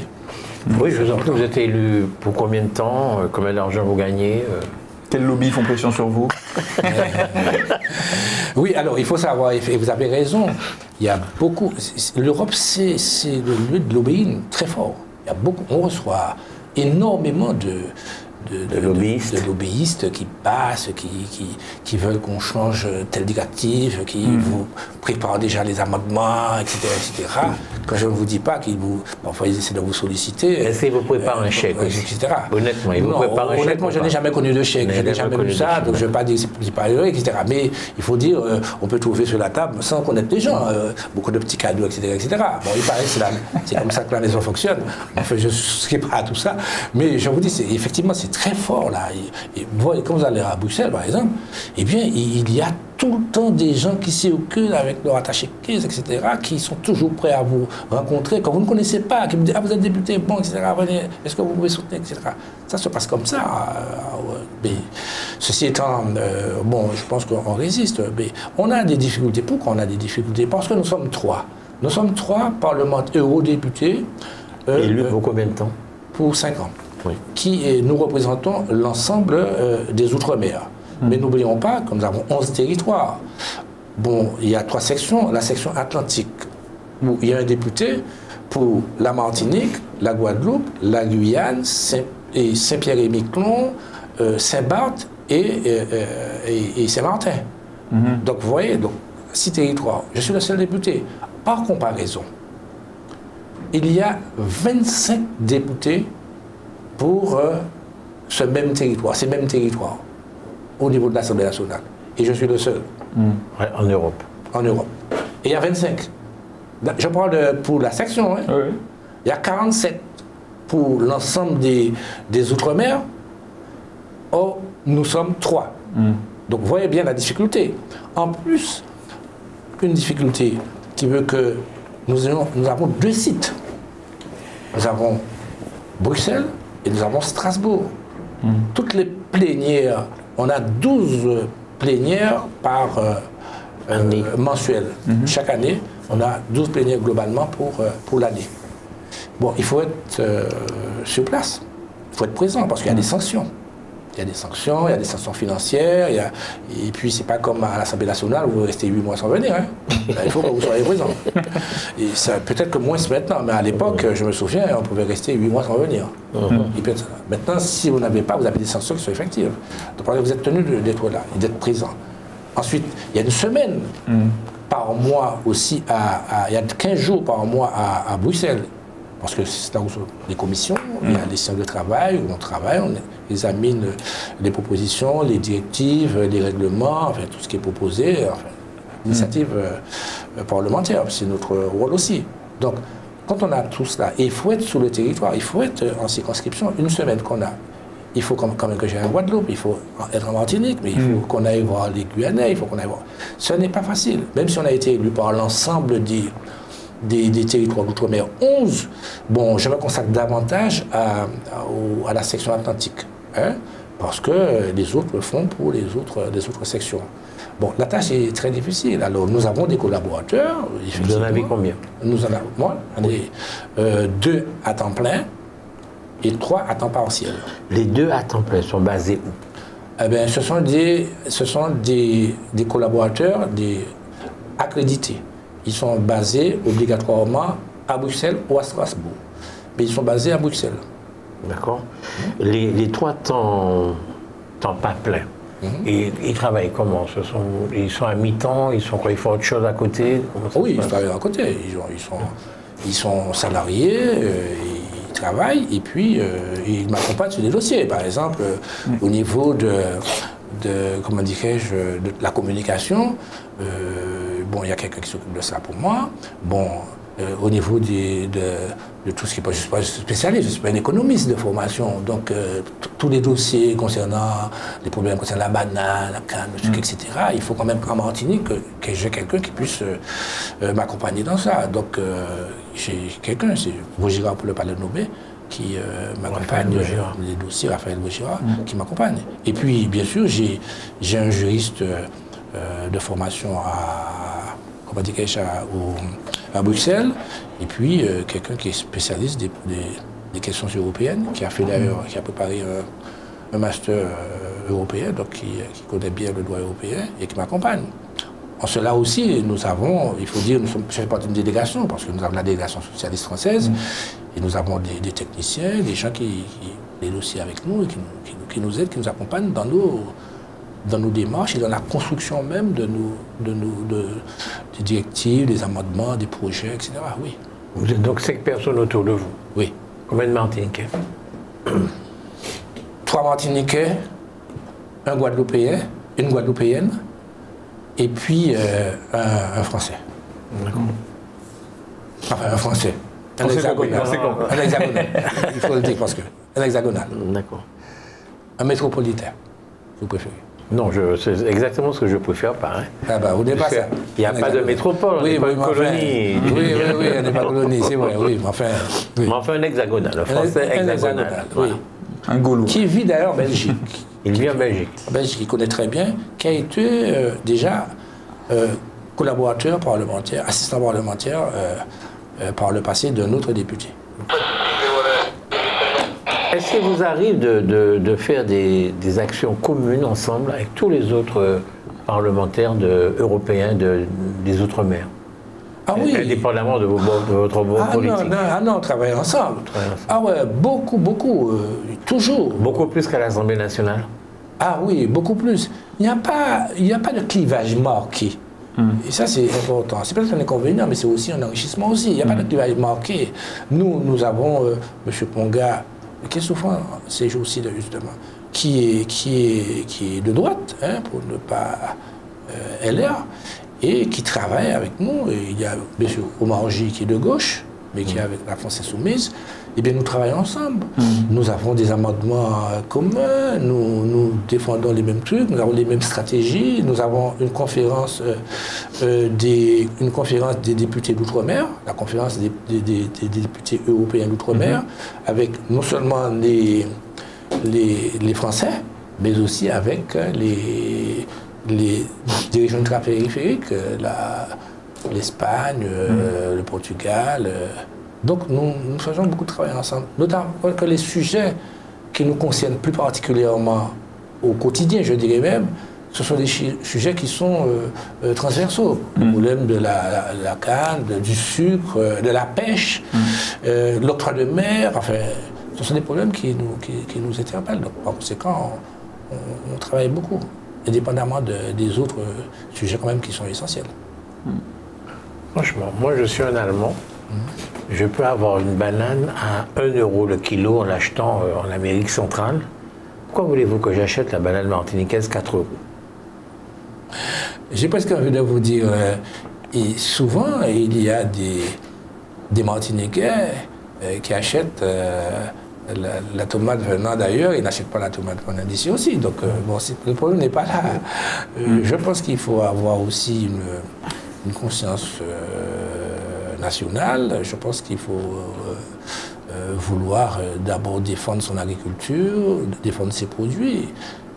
Oui, je vous en prie, vous êtes élu pour combien de temps? Combien d'argent vous gagnez? Quels lobbies font pression sur vous? Oui, alors il faut savoir, et vous avez raison, il y a beaucoup... L'Europe, c'est le lieu de lobbying très fort. Il y a beaucoup, on reçoit énormément de lobbyistes qui passent, qui veulent qu'on change telle directive, qui vous préparent déjà les amendements, etc., etc. Quand je ne vous dis pas qu'ils vous... Parfois, ils essaient de vous solliciter. Est-ce qu'ils vous préparent un chèque aussi, etc. Honnêtement, ils vous préparent un chèque? Honnêtement, je n'ai jamais connu de chèque. Je n'ai jamais vu ça, donc je ne vais pas dire que c'est pas heureux, etc. Mais il faut dire, on peut trouver sur la table, sans connaître les gens, beaucoup de petits cadeaux, etc., etc. Bon, il paraît que c'est comme ça que la maison fonctionne. Enfin, je ne sais pas tout ça. Mais je vous dis, effectivement, c'est très fort là. Et quand vous allez à Bruxelles, par exemple, eh bien, il y a tout le temps des gens qui circulent avec leur attaché de caisse, etc., qui sont toujours prêts à vous rencontrer, quand vous ne connaissez pas, qui vous disent « Ah, vous êtes député, bon, etc., venez, est-ce que vous pouvez soutenir, etc. » Ça se passe comme ça. Mais, ceci étant, bon, je pense qu'on résiste, mais on a des difficultés. Pourquoi on a des difficultés? Parce que nous sommes 3. Nous sommes 3 eurodéputés. Élus pour combien de temps? Pour 5 ans. Oui. Nous représentons l'ensemble des Outre-mer. Mais n'oublions pas que nous avons 11 territoires. Bon, il y a 3 sections. La section Atlantique, où il y a un député pour la Martinique, la Guadeloupe, la Guyane, Saint-Pierre-et-Miquelon, Saint-Barth et Saint-Martin. Donc, vous voyez, 6 territoires. Je suis le seul député. Par comparaison, il y a 25 députés pour ce même territoire, ces mêmes territoires, au niveau de l'Assemblée nationale. Et je suis le seul. Ouais, en Europe. En Europe. Et il y a 25. Je parle pour la section. Hein. Oui. Il y a 47 pour l'ensemble des Outre-mer. Or, nous sommes 3. Donc, vous voyez bien la difficulté. En plus, une difficulté qui veut que nous avons 2 sites. Nous avons Bruxelles et nous avons Strasbourg. Toutes les plénières, on a 12 plénières par mensuel. Chaque année, on a 12 plénières globalement pour l'année. Bon, il faut être sur place, il faut être présent, parce qu'il y a des sanctions. Il y a des sanctions financières, et puis c'est pas comme à l'Assemblée nationale où vous restez 8 mois sans venir. Hein. Là, il faut que vous soyez présent. Et peut-être que moins maintenant, mais à l'époque, je me souviens, on pouvait rester 8 mois sans venir. Et puis, maintenant, si vous n'avez pas, vous avez des sanctions qui sont effectives. Donc vous êtes tenu d'être là et d'être présent. Ensuite, il y a une semaine par mois aussi, il y a 15 jours par mois à Bruxelles. Parce que c'est là où sont les commissions, il y a des séances de travail où on travaille, on examine les propositions, les directives, les règlements, enfin, tout ce qui est proposé, enfin, l'initiative parlementaire, c'est notre rôle aussi. Donc, quand on a tout cela, et il faut être sur le territoire, il faut être en circonscription, une semaine qu'on a. Il faut quand même que j'aille en Guadeloupe, il faut être en Martinique, mais il faut qu'on aille voir les Guyanais, il faut qu'on aille voir. Ce n'est pas facile, même si on a été élu par l'ensemble des territoires d'outre-mer 11, bon, je me consacre davantage à la section atlantique, hein, parce que les autres le font pour les autres sections. Bon, la tâche est très difficile. Alors, nous avons des collaborateurs. Vous en avez combien? Nous en avons, moi, j'en ai 2 à temps plein et 3 à temps partiel. Les 2 à temps plein sont basés où? Eh bien, ce sont des collaborateurs accrédités. Ils sont basés obligatoirement à Bruxelles ou à Strasbourg. Mais ils sont basés à Bruxelles. D'accord. Les 3 temps pas plein. Et ils travaillent comment? Ils sont à mi-temps, ils font autre chose à côté? Oui, ils travaillent à côté. Ils sont salariés, ils travaillent et puis ils m'accompagnent sur des dossiers. Par exemple, au niveau de comment dirais-je, de la communication, bon, il y a quelqu'un qui s'occupe de ça pour moi. Bon, au niveau de tout ce qui est... Je ne suis pas spécialiste, je ne suis pas un économiste de formation. Donc, tous les dossiers concernant les problèmes concernant la banane, la canne, le sucre, etc., il faut quand même en Martinique que j'ai quelqu'un qui puisse m'accompagner dans ça. Donc, j'ai quelqu'un, c'est Vaugirard pour le Palais de Nobé, qui m'accompagne, les dossiers, Raphaël Vaugirard, qui m'accompagne. Et puis, bien sûr, j'ai un juriste de formation à Bruxelles, et puis quelqu'un qui est spécialiste des questions européennes, qui a fait d'ailleurs, qui a préparé un master européen, donc qui connaît bien le droit européen et qui m'accompagne. En cela aussi, nous avons, il faut dire, je fais partie d'une délégation, parce que nous avons la délégation socialiste française, et nous avons des techniciens, des gens qui négocient avec nous et qui nous aident, qui nous accompagnent dans nos démarches et dans la construction même des directives, des amendements, des projets, etc. Oui. Vous êtes donc 5 personnes autour de vous? Oui. Combien de Martiniquais? 3 Martiniquais, un Guadeloupéen, une Guadeloupéenne, et puis un Français. D'accord. Enfin, un Français. Un hexagonal. Un hexagonal. Il faut le dire parce que. Un hexagonal. D'accord. Un métropolitain, si vous préférez. Non, c'est exactement ce que je préfère pas. Hein. Ah bah, vous n'êtes pas ça. Il n'y a pas de métropole, on n'est pas une colonie. Oui, on n'est pas colonie, c'est vrai, oui, mais enfin... Oui. Mais enfin, un hexagonal, un français hexagonal. Oui. Un Gaulois. Qui vit d'ailleurs en Belgique. Il vit en Belgique. En Belgique, il connaît très bien, qui a été déjà collaborateur parlementaire, assistant parlementaire par le passé d'un autre député. Est-ce qu'il vous arrive de faire des actions communes ensemble avec tous les autres parlementaires européens des Outre-mer? Ah oui. Indépendamment de votre politique. Non, on travaille ensemble. Ah ouais, beaucoup, toujours. Beaucoup plus qu'à l'Assemblée nationale? Ah oui, beaucoup plus. Il n'y a pas de clivage marqué. Et ça, c'est important. C'est peut-être un inconvénient, mais c'est aussi un enrichissement aussi. Il n'y a pas de clivage marqué. Nous avons M. Ponga, qui est souvent ces jours-ci, justement, qui est de droite, hein, pour ne pas LR, et qui travaille avec nous. Et il y a M. Omarji qui est de gauche, mais qui est avec la France Insoumise. Eh bien, nous travaillons ensemble. Nous avons des amendements communs, nous défendons les mêmes trucs, nous avons les mêmes stratégies. Nous avons une conférence, des députés d'outre-mer, la conférence des députés européens d'outre-mer, avec non seulement les Français, mais aussi avec des régions ultra-périphériques, l'Espagne, le Portugal, Donc nous faisons beaucoup de travail ensemble, notamment que les sujets qui nous concernent plus particulièrement au quotidien, je dirais même, ce sont des sujets qui sont transversaux. Le problème de la canne, du sucre, de la pêche, l'octroi de mer, enfin, ce sont des problèmes qui nous interpellent. Donc, par conséquent, on travaille beaucoup, indépendamment des autres sujets quand même qui sont essentiels. Franchement, moi je suis un Allemand. Je peux avoir une banane à 1 euro le kilo en l'achetant en Amérique centrale. Pourquoi voulez-vous que j'achète la banane martiniquaise 4 euros? J'ai presque envie de vous dire, et souvent il y a des Martiniquais qui achètent la tomate venant d'ailleurs, ils n'achètent pas la tomate venant d'ici aussi. Donc bon, le problème n'est pas là. Je pense qu'il faut avoir aussi une conscience nationale. Je pense qu'il faut vouloir d'abord défendre son agriculture, défendre ses produits.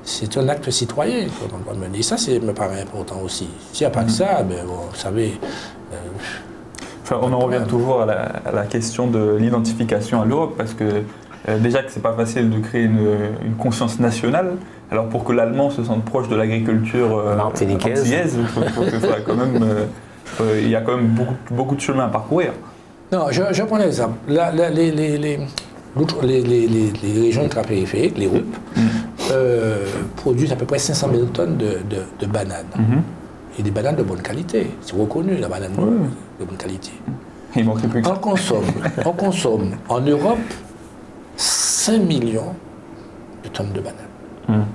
C'est un acte citoyen qu'on doit mener. Et ça, me paraît important aussi. S'il n'y a pas que ça, ben, bon, vous savez... Enfin, on en revient toujours à la question de l'identification à l'Europe, parce que déjà que c'est pas facile de créer une conscience nationale, alors pour que l'Allemand se sente proche de l'agriculture martiniquaise, il y a quand même beaucoup de chemin à parcourir. Non, je prends l'exemple. Les régions ultrapériphériques, les RUP, produisent à peu près 500 000 tonnes de bananes. Et des bananes de bonne qualité. C'est reconnu, la banane de bonne qualité. Il manquait plus que ça. On consomme en Europe 5 millions de tonnes de bananes.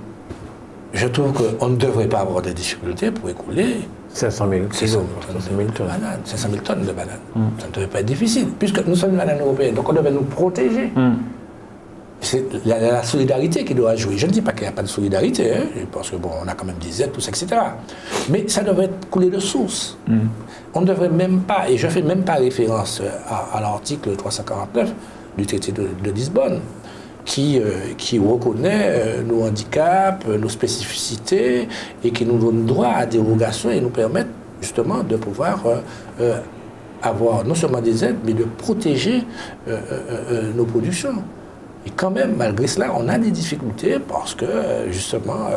Je trouve qu'on ne devrait pas avoir de difficultés pour écouler 500 000 tonnes de bananes. Ça ne devrait pas être difficile, puisque nous sommes une banane européenne, donc on devrait nous protéger. C'est la solidarité qui doit jouer. Je ne dis pas qu'il n'y a pas de solidarité, hein, parce que bon, on a quand même des aides, tout ça, etc. Mais ça devrait être coulé de source. On ne devrait même pas, et je ne fais même pas référence à l'article 349 du traité de Lisbonne, qui reconnaît nos handicaps, nos spécificités, et qui nous donne droit à dérogation et nous permet justement de pouvoir avoir non seulement des aides, mais de protéger nos productions. Et quand même, malgré cela, on a des difficultés parce que, justement,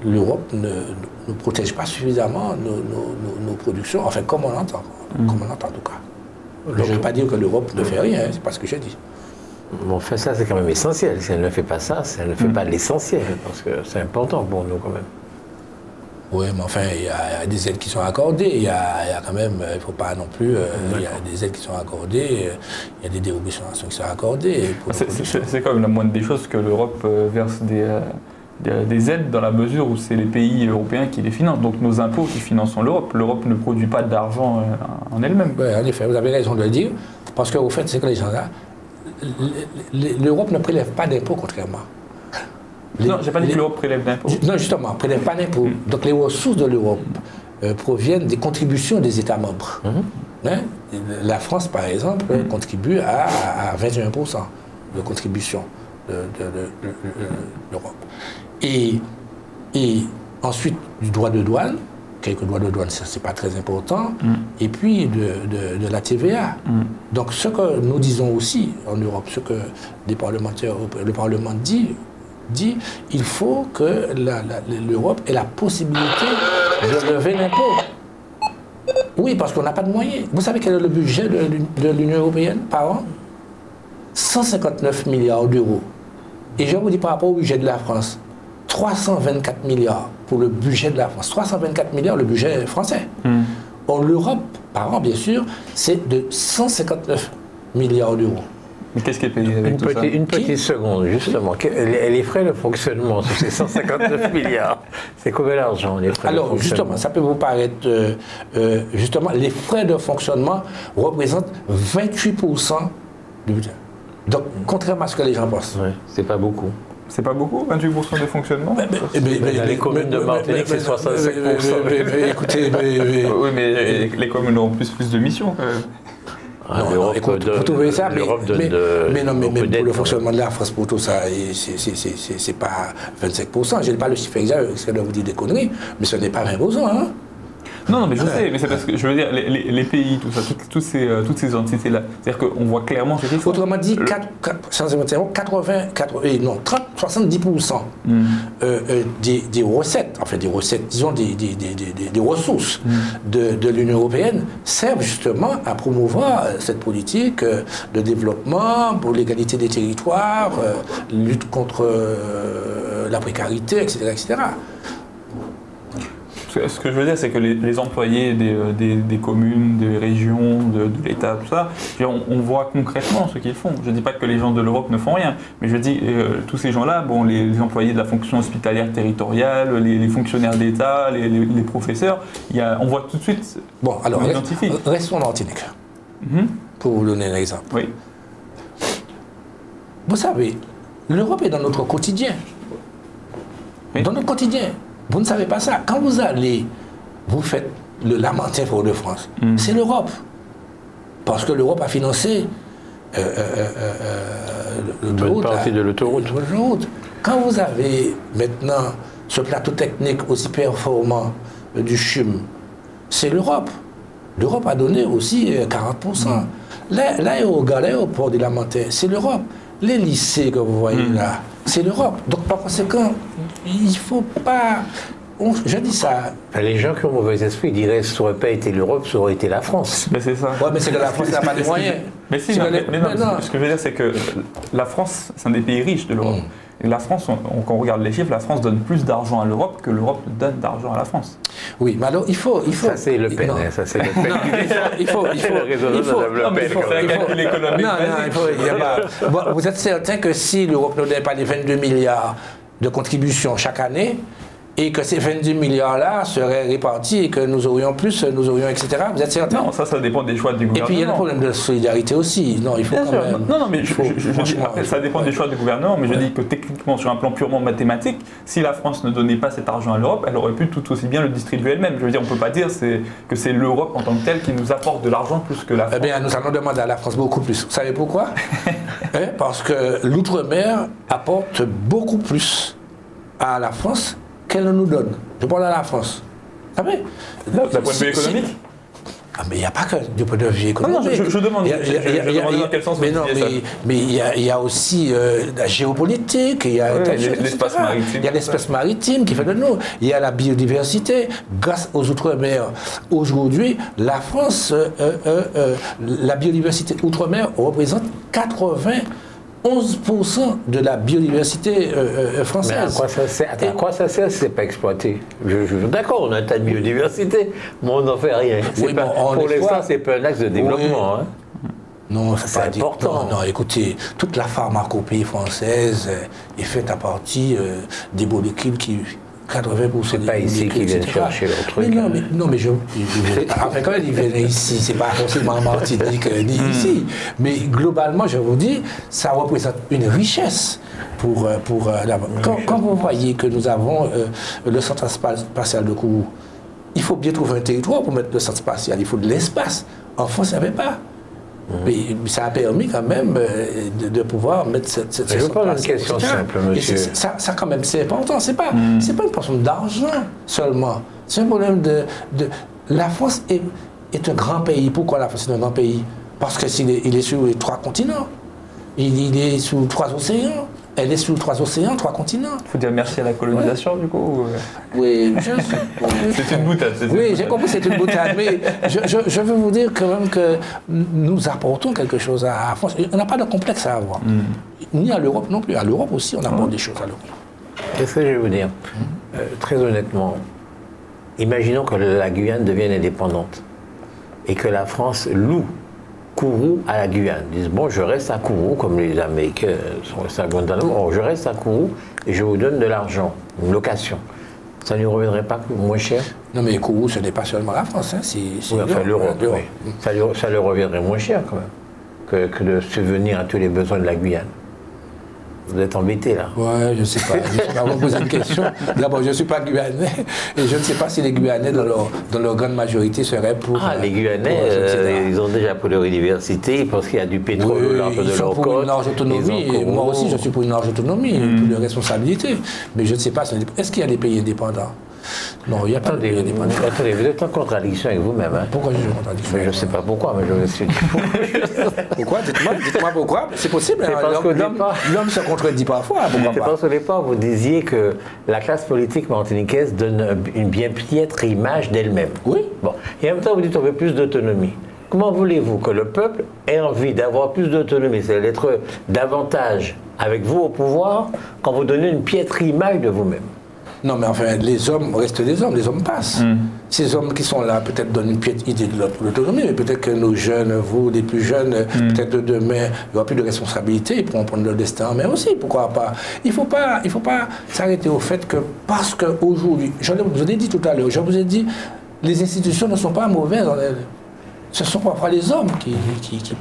l'Europe ne protège pas suffisamment nos productions, enfin, comme on l'entend. Comme on l'entend, en tout cas. Je ne veux pas dire que l'Europe ne fait rien, c'est pas ce que j'ai dit. Bon, enfin, ça, c'est quand même essentiel. Si elle ne fait pas ça, elle ne fait pas l'essentiel, parce que c'est important pour nous, quand même. Oui, mais enfin, il y a des aides qui sont accordées. Il y a quand même, il ne faut pas non plus. Il y a des aides qui sont accordées, il y a des dérogations qui sont accordées. C'est quand même la moindre des choses que l'Europe verse des aides dans la mesure où c'est les pays européens qui les financent. Donc nos impôts qui financent l'Europe. L'Europe ne produit pas d'argent en elle-même. Oui, en effet, vous avez raison de le dire. Parce qu'au fait, c'est que les gens là, l'Europe ne prélève pas d'impôts, contrairement. Non, je n'ai pas dit que l'Europe prélève d'impôts. Non, justement, ne prélève pas d'impôts. Donc les ressources de l'Europe proviennent des contributions des États membres. Hein? La France, par exemple, contribue à 21% de contribution de l'Europe. Et ensuite, du droit de douane, quelques droits de douane, ça c'est pas très important, et puis de la TVA. Donc ce que nous disons aussi en Europe, ce que les parlementaires, le Parlement dit, il faut que l'Europe ait la possibilité de lever l'impôt. Oui, parce qu'on n'a pas de moyens. Vous savez quel est le budget de l'Union européenne par an? 159 milliards d'euros. Et je vous dis par rapport au budget de la France, 324 milliards pour le budget de la France. 324 milliards le budget français. Or, l'Europe, par an, bien sûr, c'est de 159 milliards d'euros. Mais qu'est-ce qui est payé avec tout ça? Une petite seconde, justement. Les frais de fonctionnement sur ces 159 milliards, c'est combien d'argent, les frais de fonctionnement? Justement, ça peut vous paraître... justement, les frais de fonctionnement représentent 28% du budget. Donc, contrairement à ce que les gens pensent. Ouais, c'est pas beaucoup. C'est pas beaucoup, 28% de fonctionnement? Les communes de Martinique, c'est 65%. Écoutez... Oui, mais les communes ont plus de missions, quand même. Vous trouvez ça, mais pour le fonctionnement de la France, pour tout ça, c'est pas 25%. Je n'ai pas le chiffre exact, parce que je vous dire des conneries, mais ce n'est pas 20%. Hein. Non, mais je sais, mais c'est parce que je veux dire, les pays, tout ça, toutes ces entités-là, c'est-à-dire qu'on voit clairement ce qu'ils font. Autrement dit, 70% des recettes, enfin des recettes, disons des ressources de l'Union européenne servent justement à promouvoir cette politique de développement pour l'égalité des territoires, lutte contre la précarité, etc., etc. Ce que je veux dire, c'est que les employés des communes, des régions, de l'État, tout ça, on voit concrètement ce qu'ils font. Je ne dis pas que les gens de l'Europe ne font rien, mais je dis tous ces gens-là, bon, les employés de la fonction hospitalière territoriale, les fonctionnaires d'État, les professeurs, on voit tout de suite. Bon, alors, restons en Martinique, pour vous donner un exemple. Oui. Vous savez, l'Europe est dans notre quotidien. Oui. Dans notre quotidien. Vous ne savez pas ça. Quand vous allez, vous faites le Lamentin Fort-de-France, c'est l'Europe. Parce que l'Europe a financé l'autoroute. Quand vous avez maintenant ce plateau technique aussi performant du CHUM, c'est l'Europe. L'Europe a donné aussi 40%. L'aéroport du Lamentin, c'est l'Europe. Les lycées que vous voyez là, c'est l'Europe. Donc par conséquent, il ne faut pas... je dis ça. Les gens qui ont mauvais esprit diraient que ça n'aurait pas été l'Europe, ça aurait été la France. Mais c'est ça. Oui, mais c'est que la France n'a pas les moyens. Mais si, mais non, ce que je veux dire, c'est que la France, c'est un des pays riches de l'Europe. Et la France, quand on regarde les chiffres, la France donne plus d'argent à l'Europe que l'Europe donne d'argent à la France. Oui, mais alors il faut... Ça c'est Le Pen, ça c'est Le Pen. Il faut un calcul économique. Bon, vous êtes certain que si l'Europe ne donnait pas les 22 milliards de contributions chaque année, et que ces 22 milliards-là seraient répartis et que nous aurions plus, etc. Vous êtes certain? Non, ça dépend des choix du gouvernement. Et puis il y a le problème de la solidarité aussi. Non, il faut quand même... Non, mais après, ça dépend des choix du gouvernement, mais je dis que techniquement, sur un plan purement mathématique, si la France ne donnait pas cet argent à l'Europe, elle aurait pu tout aussi bien le distribuer elle-même. Je veux dire, on ne peut pas dire que c'est l'Europe en tant que telle qui nous apporte de l'argent plus que la France. Eh bien, nous allons demander à la France beaucoup plus. Vous savez pourquoi? Parce que l'outre-mer apporte beaucoup plus à la France qu'elle nous donne. Je parle à la France. Vous savez? D'un point de vue économique? Ah, mais il n'y a pas que du point de vue économique. Non, je demande dans quel sens vous disiez ça. Mais il y a aussi la géopolitique, il y a l'espace maritime. Il y a l'espace maritime qui fait de nous. Il y a la biodiversité. Grâce aux outre-mer, aujourd'hui, la France, la biodiversité outre-mer représente 11% de la biodiversité française. Mais à quoi ça sert si ce n'est pas exploité? D'accord, on a un tas de biodiversité, mais on n'en fait rien. Oui, pour l'instant, ce n'est pas un axe de développement. Oui. Hein. Non, c'est important. Non, écoutez, toute la pharmacopée française est faite à partir des molécules qui... 80%. C'est pas ici qu'ils viennent chercher leur truc. Mais enfin, quand ils viennent ici, c'est pas forcément en Martinique ni ici. Mais globalement, je vous dis, ça représente une richesse pour la... Quand vous voyez que nous avons le centre spatial de Kourou, il faut bien trouver un territoire pour mettre le centre spatial. Il faut de l'espace. En France, il n'y avait pas. Mais ça a permis quand même de pouvoir mettre cette je pose une question simple, monsieur. Ça quand même, c'est important. C'est pas une question d'argent seulement. C'est un problème de... La France est un grand pays. Pourquoi la France est un grand pays? Parce qu'il est sur les 3 continents. Il est sous 3 océans. Elle est sous 3 océans, 3 continents. Il faut dire merci à la colonisation, du coup. Oui, c'est une boutade. Oui, j'ai compris, c'est une boutade. Mais je veux vous dire quand même que nous apportons quelque chose à la France. On n'a pas de complexe à avoir. Ni à l'Europe non plus. À l'Europe aussi, on apporte des choses à l'Europe. Qu'est-ce que je vais vous dire? Très honnêtement, imaginons que la Guyane devienne indépendante et que la France loue Kourou à la Guyane. Ils disent, bon, je reste à Kourou, comme les Américains sont restés à Guantanamo, bon, je reste à Kourou et je vous donne de l'argent, une location. Ça ne nous reviendrait pas moins cher? Non, mais Kourou, ce n'est pas seulement la France, hein, c'est oui, enfin, l'Europe. Oui. Ça leur reviendrait moins cher, quand même, que de subvenir à tous les besoins de la Guyane. Vous êtes embêté là. Ouais, je ne sais pas. Je ne sais pas vous poser une question. D'abord, je ne suis pas Guyanais et je ne sais pas si les Guyanais, dans leur grande majorité, seraient pour. Les Guyanais, ils ont déjà pour leur université, ils pensent qu'il y a du pétrole au large de leur côte. Ils sont pour une large autonomie. Moi aussi, je suis pour une large autonomie, pour une responsabilité. Mais je ne sais pas. Est-ce qu'il y a des pays indépendants? Non, il n'y a pas de pays indépendant. Attendez, vous êtes en contradiction avec vous-même. Hein? Pourquoi je suis en contradiction? Je ne sais pas pourquoi, mais je me suis dit. Pourquoi? Dites-moi pourquoi. C'est possible. C'est parce qu'au départ- L'homme se contredit parfois. Pourquoi C'est pas? parce qu'au départ, vous disiez que la classe politique martiniquaise donne une bien piètre image d'elle-même. Oui. Bon. Et en même temps, vous dites qu'on veut plus d'autonomie. Comment voulez-vous que le peuple ait envie d'avoir plus d'autonomie, c'est-à-dire d'être davantage avec vous au pouvoir, quand vous donnez une piètre image de vous-même? Non, mais enfin, les hommes restent des hommes, les hommes passent. Ces hommes qui sont là, peut-être donnent une piètre idée de l'autonomie, mais peut-être que nos jeunes, vous, les plus jeunes, peut-être de demain, il n'y aura plus de responsabilité, ils pourront prendre leur destin en main aussi, pourquoi pas. Il ne faut pas s'arrêter au fait que, parce qu'aujourd'hui, je vous ai dit tout à l'heure, je vous ai dit, les institutions ne sont pas mauvaises en elles. Ce sont parfois les hommes qui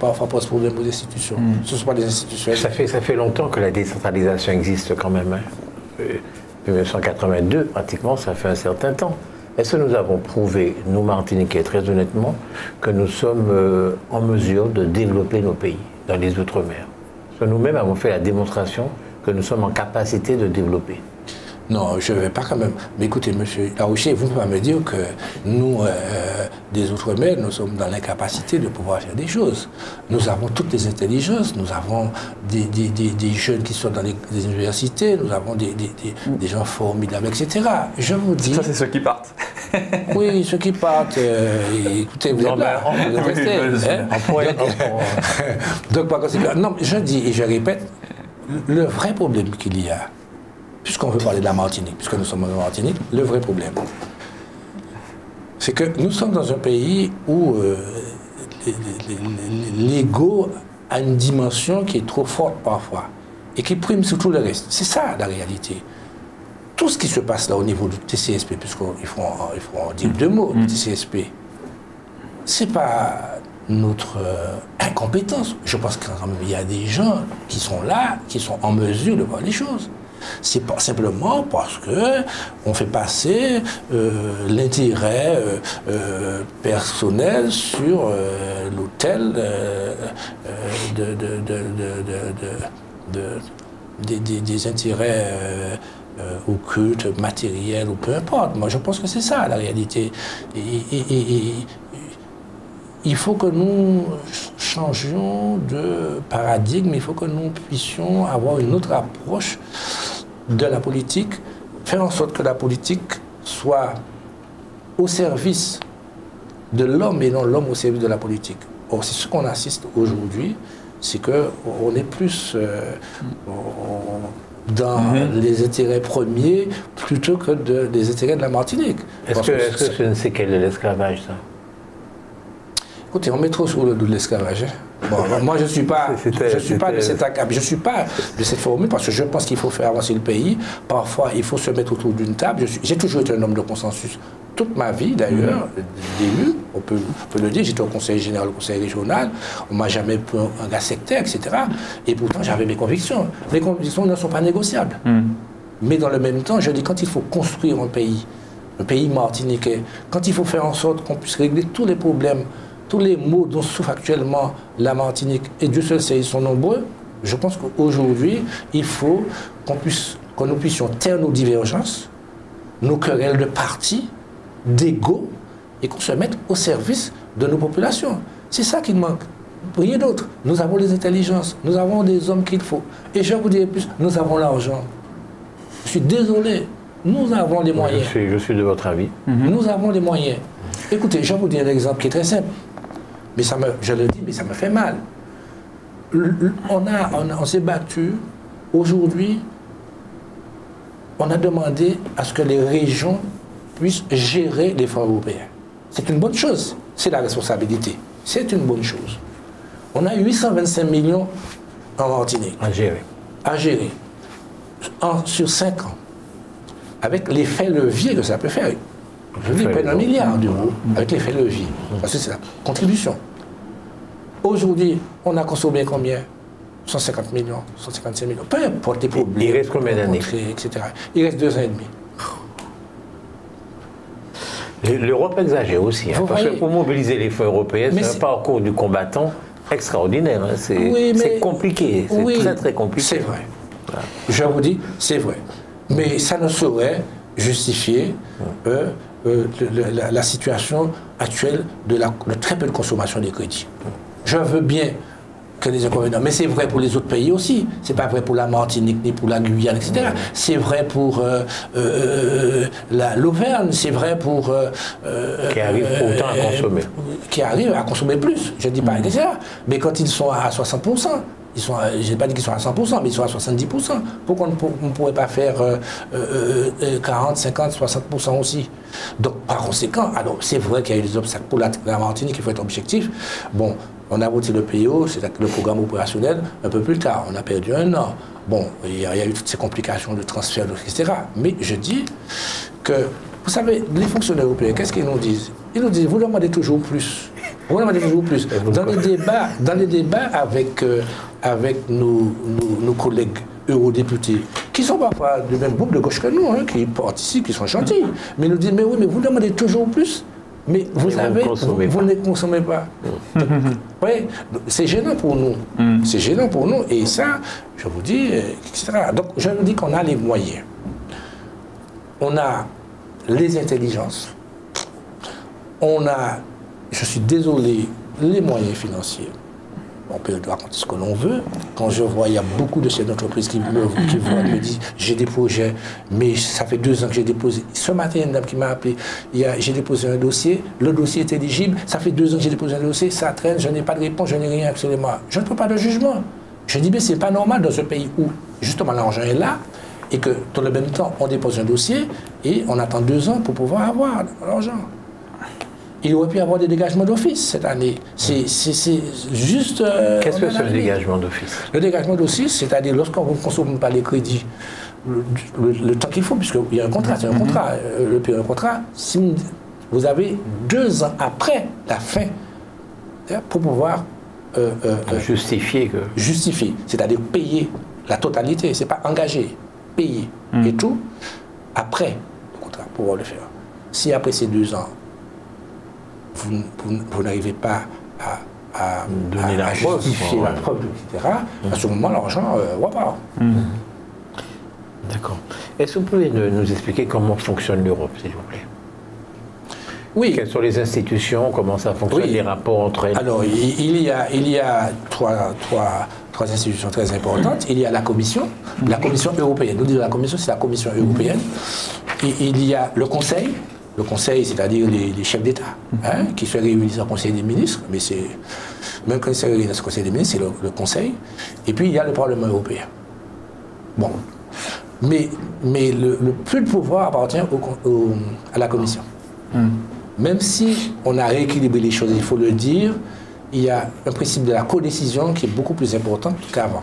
parfois posent problème aux institutions. Ce ne sont pas les institutions. Ça fait longtemps que la décentralisation existe quand même. Hein. 1982, pratiquement, ça fait un certain temps. Est-ce que nous avons prouvé, nous Martiniquais, très honnêtement, que nous sommes en mesure de développer nos pays dans les Outre-mer? Parce que nous-mêmes avons fait la démonstration que nous sommes en capacité de développer. Non, je ne vais pas quand même. Mais écoutez, monsieur Larouché, vous ne pouvez pas me dire que nous, des Outre-mer, nous sommes dans l'incapacité de pouvoir faire des choses. Nous avons toutes les intelligences, nous avons des jeunes qui sont dans les universités, nous avons des gens formidables, etc. Je vous dis... Ça, c'est ceux qui partent. Oui, ceux qui partent, écoutez, vous êtes là, vous êtes restés. Donc, par conséquent, non, je dis et je répète, le vrai problème qu'il y a, puisqu'on veut parler de la Martinique, puisque nous sommes en Martinique, le vrai problème, c'est que nous sommes dans un pays où l'ego a une dimension qui est trop forte parfois et qui prime sur tout le reste. C'est ça la réalité. Tout ce qui se passe là au niveau du TCSP, puisqu'il faut en dire deux mots, le TCSP, c'est pas notre incompétence. Je pense qu'il y a des gens qui sont là, qui sont en mesure de voir les choses. C'est pas simplement parce que on fait passer l'intérêt personnel sur l'autel des intérêts occultes, matériels ou peu importe. Moi, je pense que c'est ça la réalité. Il faut que nous changions de paradigme, il faut que nous puissions avoir une autre approche de la politique, faire en sorte que la politique soit au service de l'homme et non l'homme au service de la politique. Or, c'est ce qu'on assiste aujourd'hui, c'est qu'on est plus dans les intérêts premiers plutôt que des intérêts de la Martinique. Est-ce que je ne sais quel est l'esclavage, ça? Écoutez, on met trop sur le dos de l'esclavage. Hein. Bon, moi, je ne suis pas de cette formule parce que je pense qu'il faut faire avancer le pays. Parfois, il faut se mettre autour d'une table. J'ai toujours été un homme de consensus. Toute ma vie, d'ailleurs, d'élu, on peut le dire, j'étais au conseil général, au conseil régional, on ne m'a jamais pris un gars sectaire, etc. Et pourtant, j'avais mes convictions. Les convictions ne sont pas négociables. Mais dans le même temps, je dis, quand il faut construire un pays martiniquais, quand il faut faire en sorte qu'on puisse régler tous les problèmes, tous les maux dont souffre actuellement la Martinique, et Dieu seul sait, ils sont nombreux, je pense qu'aujourd'hui, il faut que nous puissions taire nos divergences, nos querelles de parti, d'ego, et qu'on se mette au service de nos populations. C'est ça qui manque. Rien d'autre. Nous avons les intelligences, nous avons des hommes qu'il faut. Et je vous dirai plus, nous avons l'argent. Je suis désolé, nous avons les moyens. Je suis de votre avis. Nous avons les moyens. Écoutez, je vais vous dire un exemple qui est très simple. Mais je le dis, mais ça me fait mal. On s'est battu. Aujourd'hui, on a demandé à ce que les régions puissent gérer les fonds européens. C'est une bonne chose. C'est la responsabilité. C'est une bonne chose. On a 825 millions en Martinique. À gérer. Sur 5 ans. Avec l'effet levier que ça peut faire. Je dis près d'1 milliard d'euros avec l'effet levier. Parce que c'est la contribution. Aujourd'hui, on a consommé combien? 150 millions, 155 millions. Peu importe les problèmes. Il reste combien d'années, etc. Il reste 2 ans et demi. L'Europe exagère aussi. Hein, parce que pour mobiliser les fonds européens, c'est un parcours du combattant extraordinaire. Hein. C'est compliqué. C'est très, très compliqué. C'est vrai. Voilà. Je vous dis, c'est vrai. Mais ça ne saurait justifier la situation actuelle de très peu de consommation des crédits. Je veux bien que les inconvénients, mais c'est vrai pour les autres pays aussi. C'est pas vrai pour la Martinique ni pour la Guyane, etc. C'est vrai pour l'Auvergne, c'est vrai pour qui arrivent autant à consommer, qui arrivent à consommer plus. je ne dis pas etc. Mais quand ils sont à 60%, je n'ai pas dit qu'ils sont à 100%, mais ils sont à 70%. Pourquoi on ne pourrait pas faire 40, 50, 60% aussi? Donc, par conséquent, alors c'est vrai qu'il y a eu des obstacles pour la Martinique, il faut être objectif. Bon, on a voté le PO, c'est le programme opérationnel, un peu plus tard. On a perdu un an. Bon, il y a eu toutes ces complications de transfert, etc. Mais je dis que, vous savez, les fonctionnaires européens, qu'est-ce qu'ils nous disent? Ils nous disent, vous demandez toujours plus. Vous demandez toujours plus. Dans les débats avec nos collègues eurodéputés, qui sont parfois du même groupe de gauche que nous, hein, qui participent, qui sont gentils, mais ils nous disent, mais oui, mais vous demandez toujours plus. Mais vous savez, vous ne consommez pas. Oui, c'est gênant pour nous. C'est gênant pour nous. Et ça, je vous dis, etc. Donc, je vous dis qu'on a les moyens. On a les intelligences. On a, je suis désolé, les moyens financiers. On peut raconter ce que l'on veut. Quand je vois, il y a beaucoup de chefs d'entreprise qui me disent, j'ai des projets, mais ça fait 2 ans que j'ai déposé. Ce matin, il y a une dame qui m'a appelé, j'ai déposé un dossier, le dossier est éligible, ça fait 2 ans que j'ai déposé un dossier, ça traîne, je n'ai pas de réponse, je n'ai rien absolument. Je ne peux pas de jugement. Je dis, mais ce n'est pas normal dans un pays où, justement, l'argent est là, et que, dans le même temps, on dépose un dossier, et on attend 2 ans pour pouvoir avoir l'argent. Il aurait pu y avoir des dégagements d'office cette année. C'est juste... Qu'est-ce que c'est le dégagement d'office? Le dégagement d'office, c'est-à-dire lorsqu'on ne consomme pas les crédits, le temps qu'il faut, puisqu'il y a un contrat, c'est un contrat, le pire un contrat, si vous avez 2 ans après la fin pour pouvoir... justifier que... Justifier, c'est-à-dire payer la totalité, c'est pas engager, payer et tout, après le contrat, pour pouvoir le faire. Si après ces 2 ans, vous n'arrivez pas à donner la preuve, justifier la preuve, etc., à ce moment, l'argent repart. D'accord. Est-ce que vous pouvez nous expliquer comment fonctionne l'Europe, s'il vous plaît? Oui. Quelles sont les institutions, comment ça fonctionne, les rapports entre elles? Alors, il y a trois institutions très importantes. Il y a la Commission européenne. Nous disons la Commission, c'est la Commission européenne. Et il y a le Conseil. Le Conseil, c'est-à-dire les chefs d'État, hein, qui se réunissent au Conseil des ministres, mais c'est même quand ils se réunissent au Conseil des ministres, c'est le Conseil. Et puis il y a le Parlement européen. Bon, mais le plus de pouvoir appartient à la Commission. Même si on a rééquilibré les choses, il faut le dire, il y a un principe de la codécision qui est beaucoup plus important qu'avant.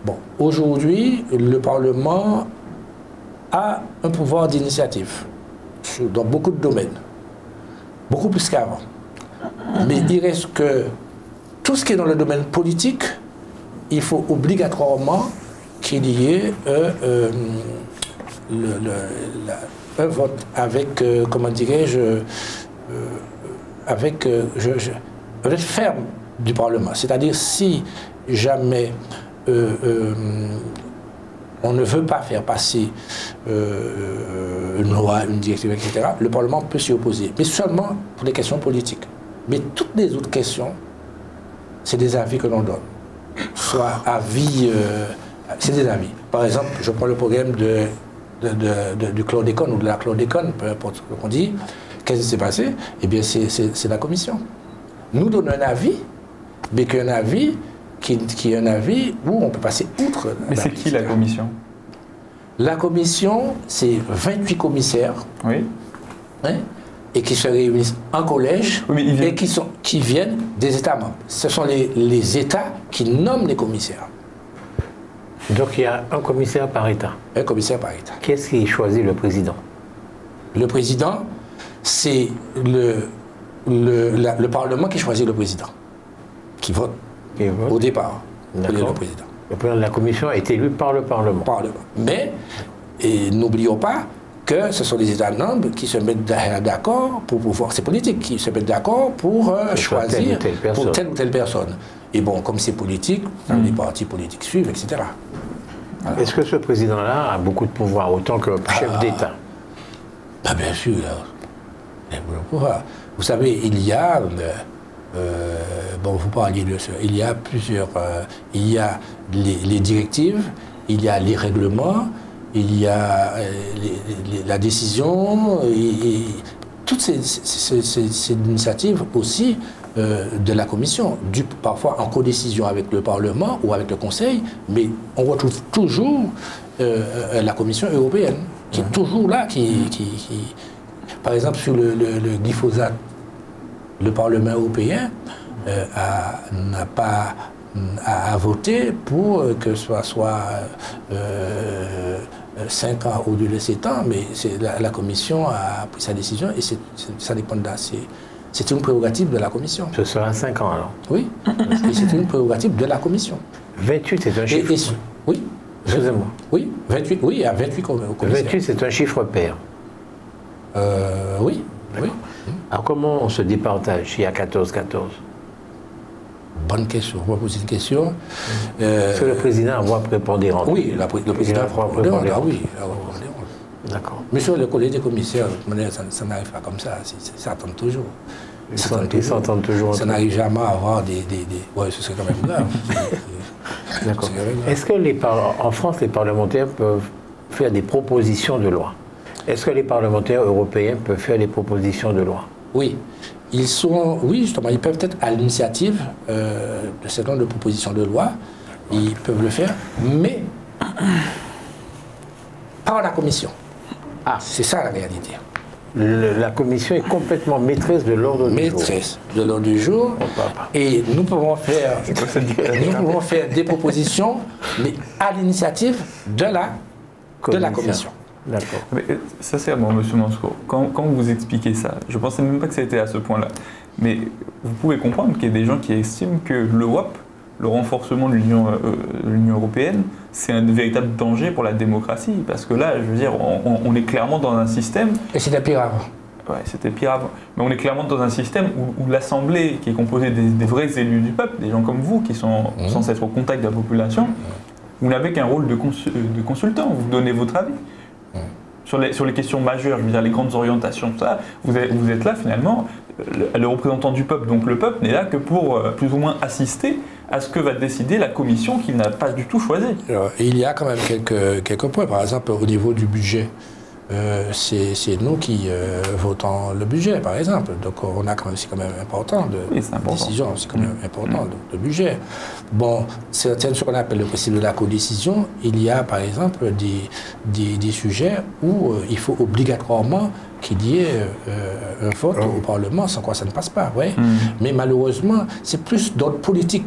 Bon, aujourd'hui, le Parlement a un pouvoir d'initiative dans beaucoup de domaines, beaucoup plus qu'avant. Mais il reste que tout ce qui est dans le domaine politique, il faut obligatoirement qu'il y ait un vote avec, comment dirais-je, avec un vote ferme du Parlement. C'est-à-dire si jamais on ne veut pas faire passer une loi, une directive, etc., le Parlement peut s'y opposer, mais seulement pour les questions politiques. Mais toutes les autres questions, c'est des avis que l'on donne. Soit avis, c'est des avis. Par exemple, je prends le programme du chlordécone ou de la chlordécone, peu importe ce qu'on dit. Qu'est-ce qui s'est passé? Eh bien, c'est la Commission. Nous donnons un avis, mais qu'un avis qui est un avis où on peut passer outre. Mais c'est qui la Commission? La Commission, c'est 28 commissaires, oui, hein, et qui se réunissent en collège, oui, et qui viennent des États membres. Ce sont les États qui nomment les commissaires. Donc il y a un commissaire par État. Un commissaire par État. Qu'est-ce qui choisit le président? Le président, c'est le Parlement qui choisit le président, qui vote. Au départ, le président. Le président de la Commission est élu par le Parlement. Mais n'oublions pas que ce sont les États membres qui se mettent d'accord pour pouvoir, c'est politique, qui se mettent d'accord pour choisir telle ou telle personne. Et bon, comme c'est politique, les partis politiques suivent, etc. Voilà. Est-ce que ce président-là a beaucoup de pouvoir, autant que chef d'État? Bien sûr. Vous savez, il y a, vous parliez de ça, il y a plusieurs, il y a les directives, il y a les règlements, il y a la décision, et toutes ces initiatives aussi de la Commission, parfois en codécision avec le Parlement ou avec le Conseil, mais on retrouve toujours la Commission européenne, qui est toujours là, par exemple, sur le glyphosate, le Parlement européen n'a pas à voter pour que ce soit 5 ans au lieu de 7 ans, mais la Commission a pris sa décision et ça dépend c'est une prérogative de la Commission. Ce sera 5 ans alors? Oui, et c'est une prérogative de la Commission. 28, c'est un chiffre. Oui. Excusez-moi. Oui, 28, oui, il y a 28 commissaires. 28, c'est un chiffre pair. Oui. Alors comment on se départage s'il y a 14-14? Bonne question. On va poser une question. Est-ce que le président a voix prépondérante? Oui, le président a voix prépondérante. Oui, d'accord. Mais sur le collège des commissaires, ça n'arrive pas comme ça. Ça attend toujours. Ils s'entendent toujours. Ça n'arrive jamais à avoir des... Oui, ce serait quand même grave. D'accord. Est-ce que en France, les parlementaires peuvent faire des propositions de loi? Est-ce que les parlementaires européens peuvent faire des propositions de loi? Oui. Oui, justement, ils peuvent être à l'initiative de ce genre de propositions de loi. Ils peuvent le faire, mais par la Commission. C'est ça la réalité. La Commission est complètement maîtresse de l'ordre du jour. Maîtresse de l'ordre du jour. Et nous pouvons faire des propositions, mais à l'initiative de la Commission. D'accord. Mais sincèrement, M. Mansour, quand vous expliquez ça, je ne pensais même pas que ça était à ce point-là. Mais vous pouvez comprendre qu'il y a des gens qui estiment que le WAP, le renforcement de l'Union européenne, c'est un véritable danger pour la démocratie. Parce que là, je veux dire, on est clairement dans un système... Et c'était pire avant. Ouais, c'était pire avant. Mais on est clairement dans un système où l'Assemblée, qui est composée des vrais élus du peuple, des gens comme vous, qui sont censés être au contact de la population, vous n'avez qu'un rôle de consultant, vous donnez votre avis. Sur les questions majeures, je veux dire les grandes orientations, ça, vous êtes là finalement, le représentant du peuple, donc le peuple n'est là que pour plus ou moins assister à ce que va décider la commission qu'il n'a pas du tout choisi. Alors, il y a quand même quelques points, par exemple au niveau du budget. C'est nous qui votons le budget, par exemple. Donc on a c'est quand même important décision, c'est quand même important de budget. Bon, certaines ce qu'on appelle le principe de la codécision, il y a par exemple des sujets où il faut obligatoirement qu'il y ait un vote au Parlement, sans quoi ça ne passe pas. Ouais. Mais malheureusement, c'est plus d'ordre politique.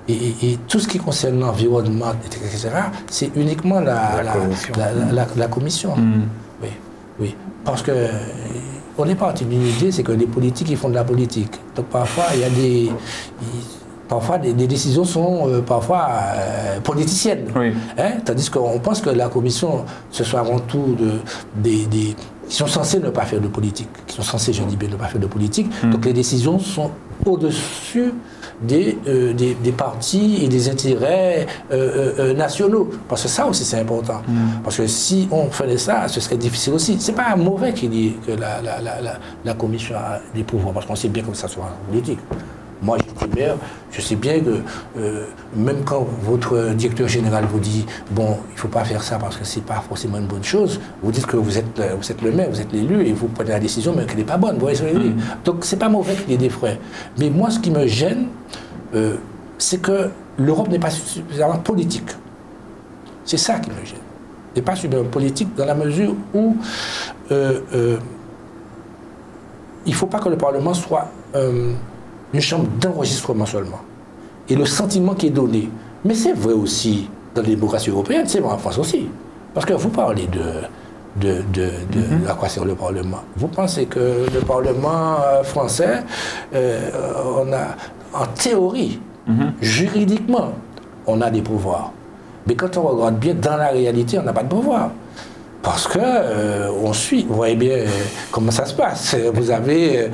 Et tout ce qui concerne l'environnement, etc., c'est uniquement la commission. Oui. Parce que on est parti d'une idée, c'est que les politiques, ils font de la politique. Donc parfois, il y a des décisions sont parfois politiciennes. Oui. Tandis qu'on pense que la commission, ce soit avant tout qui sont censés ne pas faire de politique, qui sont censés, je dis bien, ne pas faire de politique. Donc les décisions sont au-dessus des partis et des intérêts nationaux. Parce que ça aussi c'est important. Parce que si on faisait ça, ce serait difficile aussi. C'est pas mauvais qu'il y ait que la commission a des pouvoirs, parce qu'on sait bien que ça soit politique. Moi, j'étais maire, je sais bien que même quand votre directeur général vous dit « bon, il ne faut pas faire ça parce que ce n'est pas forcément une bonne chose », vous dites que vous êtes le maire, vous êtes l'élu et vous prenez la décision mais qu'elle n'est pas bonne. Vous voyez ce que je veux dire ? Donc, ce n'est pas mauvais qu'il y ait des frais. Mais moi, ce qui me gêne, c'est que l'Europe n'est pas suffisamment politique. C'est ça qui me gêne. Elle n'est pas suffisamment politique dans la mesure où il ne faut pas que le Parlement soit... une chambre d'enregistrement seulement. Et le sentiment qui est donné. Mais c'est vrai aussi dans les démocraties européennes, c'est vrai en France aussi. Parce que vous parlez à quoi sert le Parlement. Vous pensez que le Parlement français, on a, en théorie, juridiquement, on a des pouvoirs. Mais quand on regarde bien, dans la réalité, on n'a pas de pouvoir. Parce que on suit, vous voyez bien comment ça se passe. Vous avez,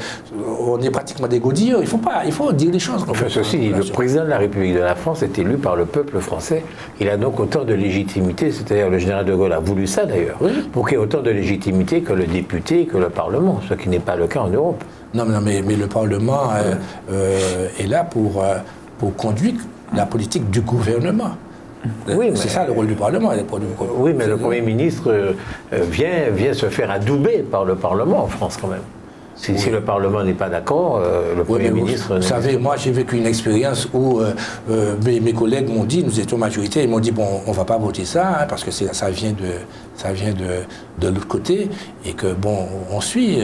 on est pratiquement des godillots. Il faut dire les choses. Enfin, ceci dit, le président de la République de la France est élu par le peuple français. Il a donc autant de légitimité, c'est-à-dire le général de Gaulle a voulu ça d'ailleurs, oui, pour qu'il y ait autant de légitimité que le député, que le Parlement, ce qui n'est pas le cas en Europe. Non, mais le Parlement est là pour conduire la politique du gouvernement. Oui, c'est ça le rôle du Parlement. Oui, mais le Premier ministre vient se faire adouber par le Parlement en France quand même. Si le Parlement n'est pas d'accord, le Premier ministre... Vous savez, moi j'ai vécu une expérience où mes collègues m'ont dit, nous étions majoritaires, ils m'ont dit, bon, on ne va pas voter ça, hein, parce que ça vient de l'autre côté, et que bon, on suit.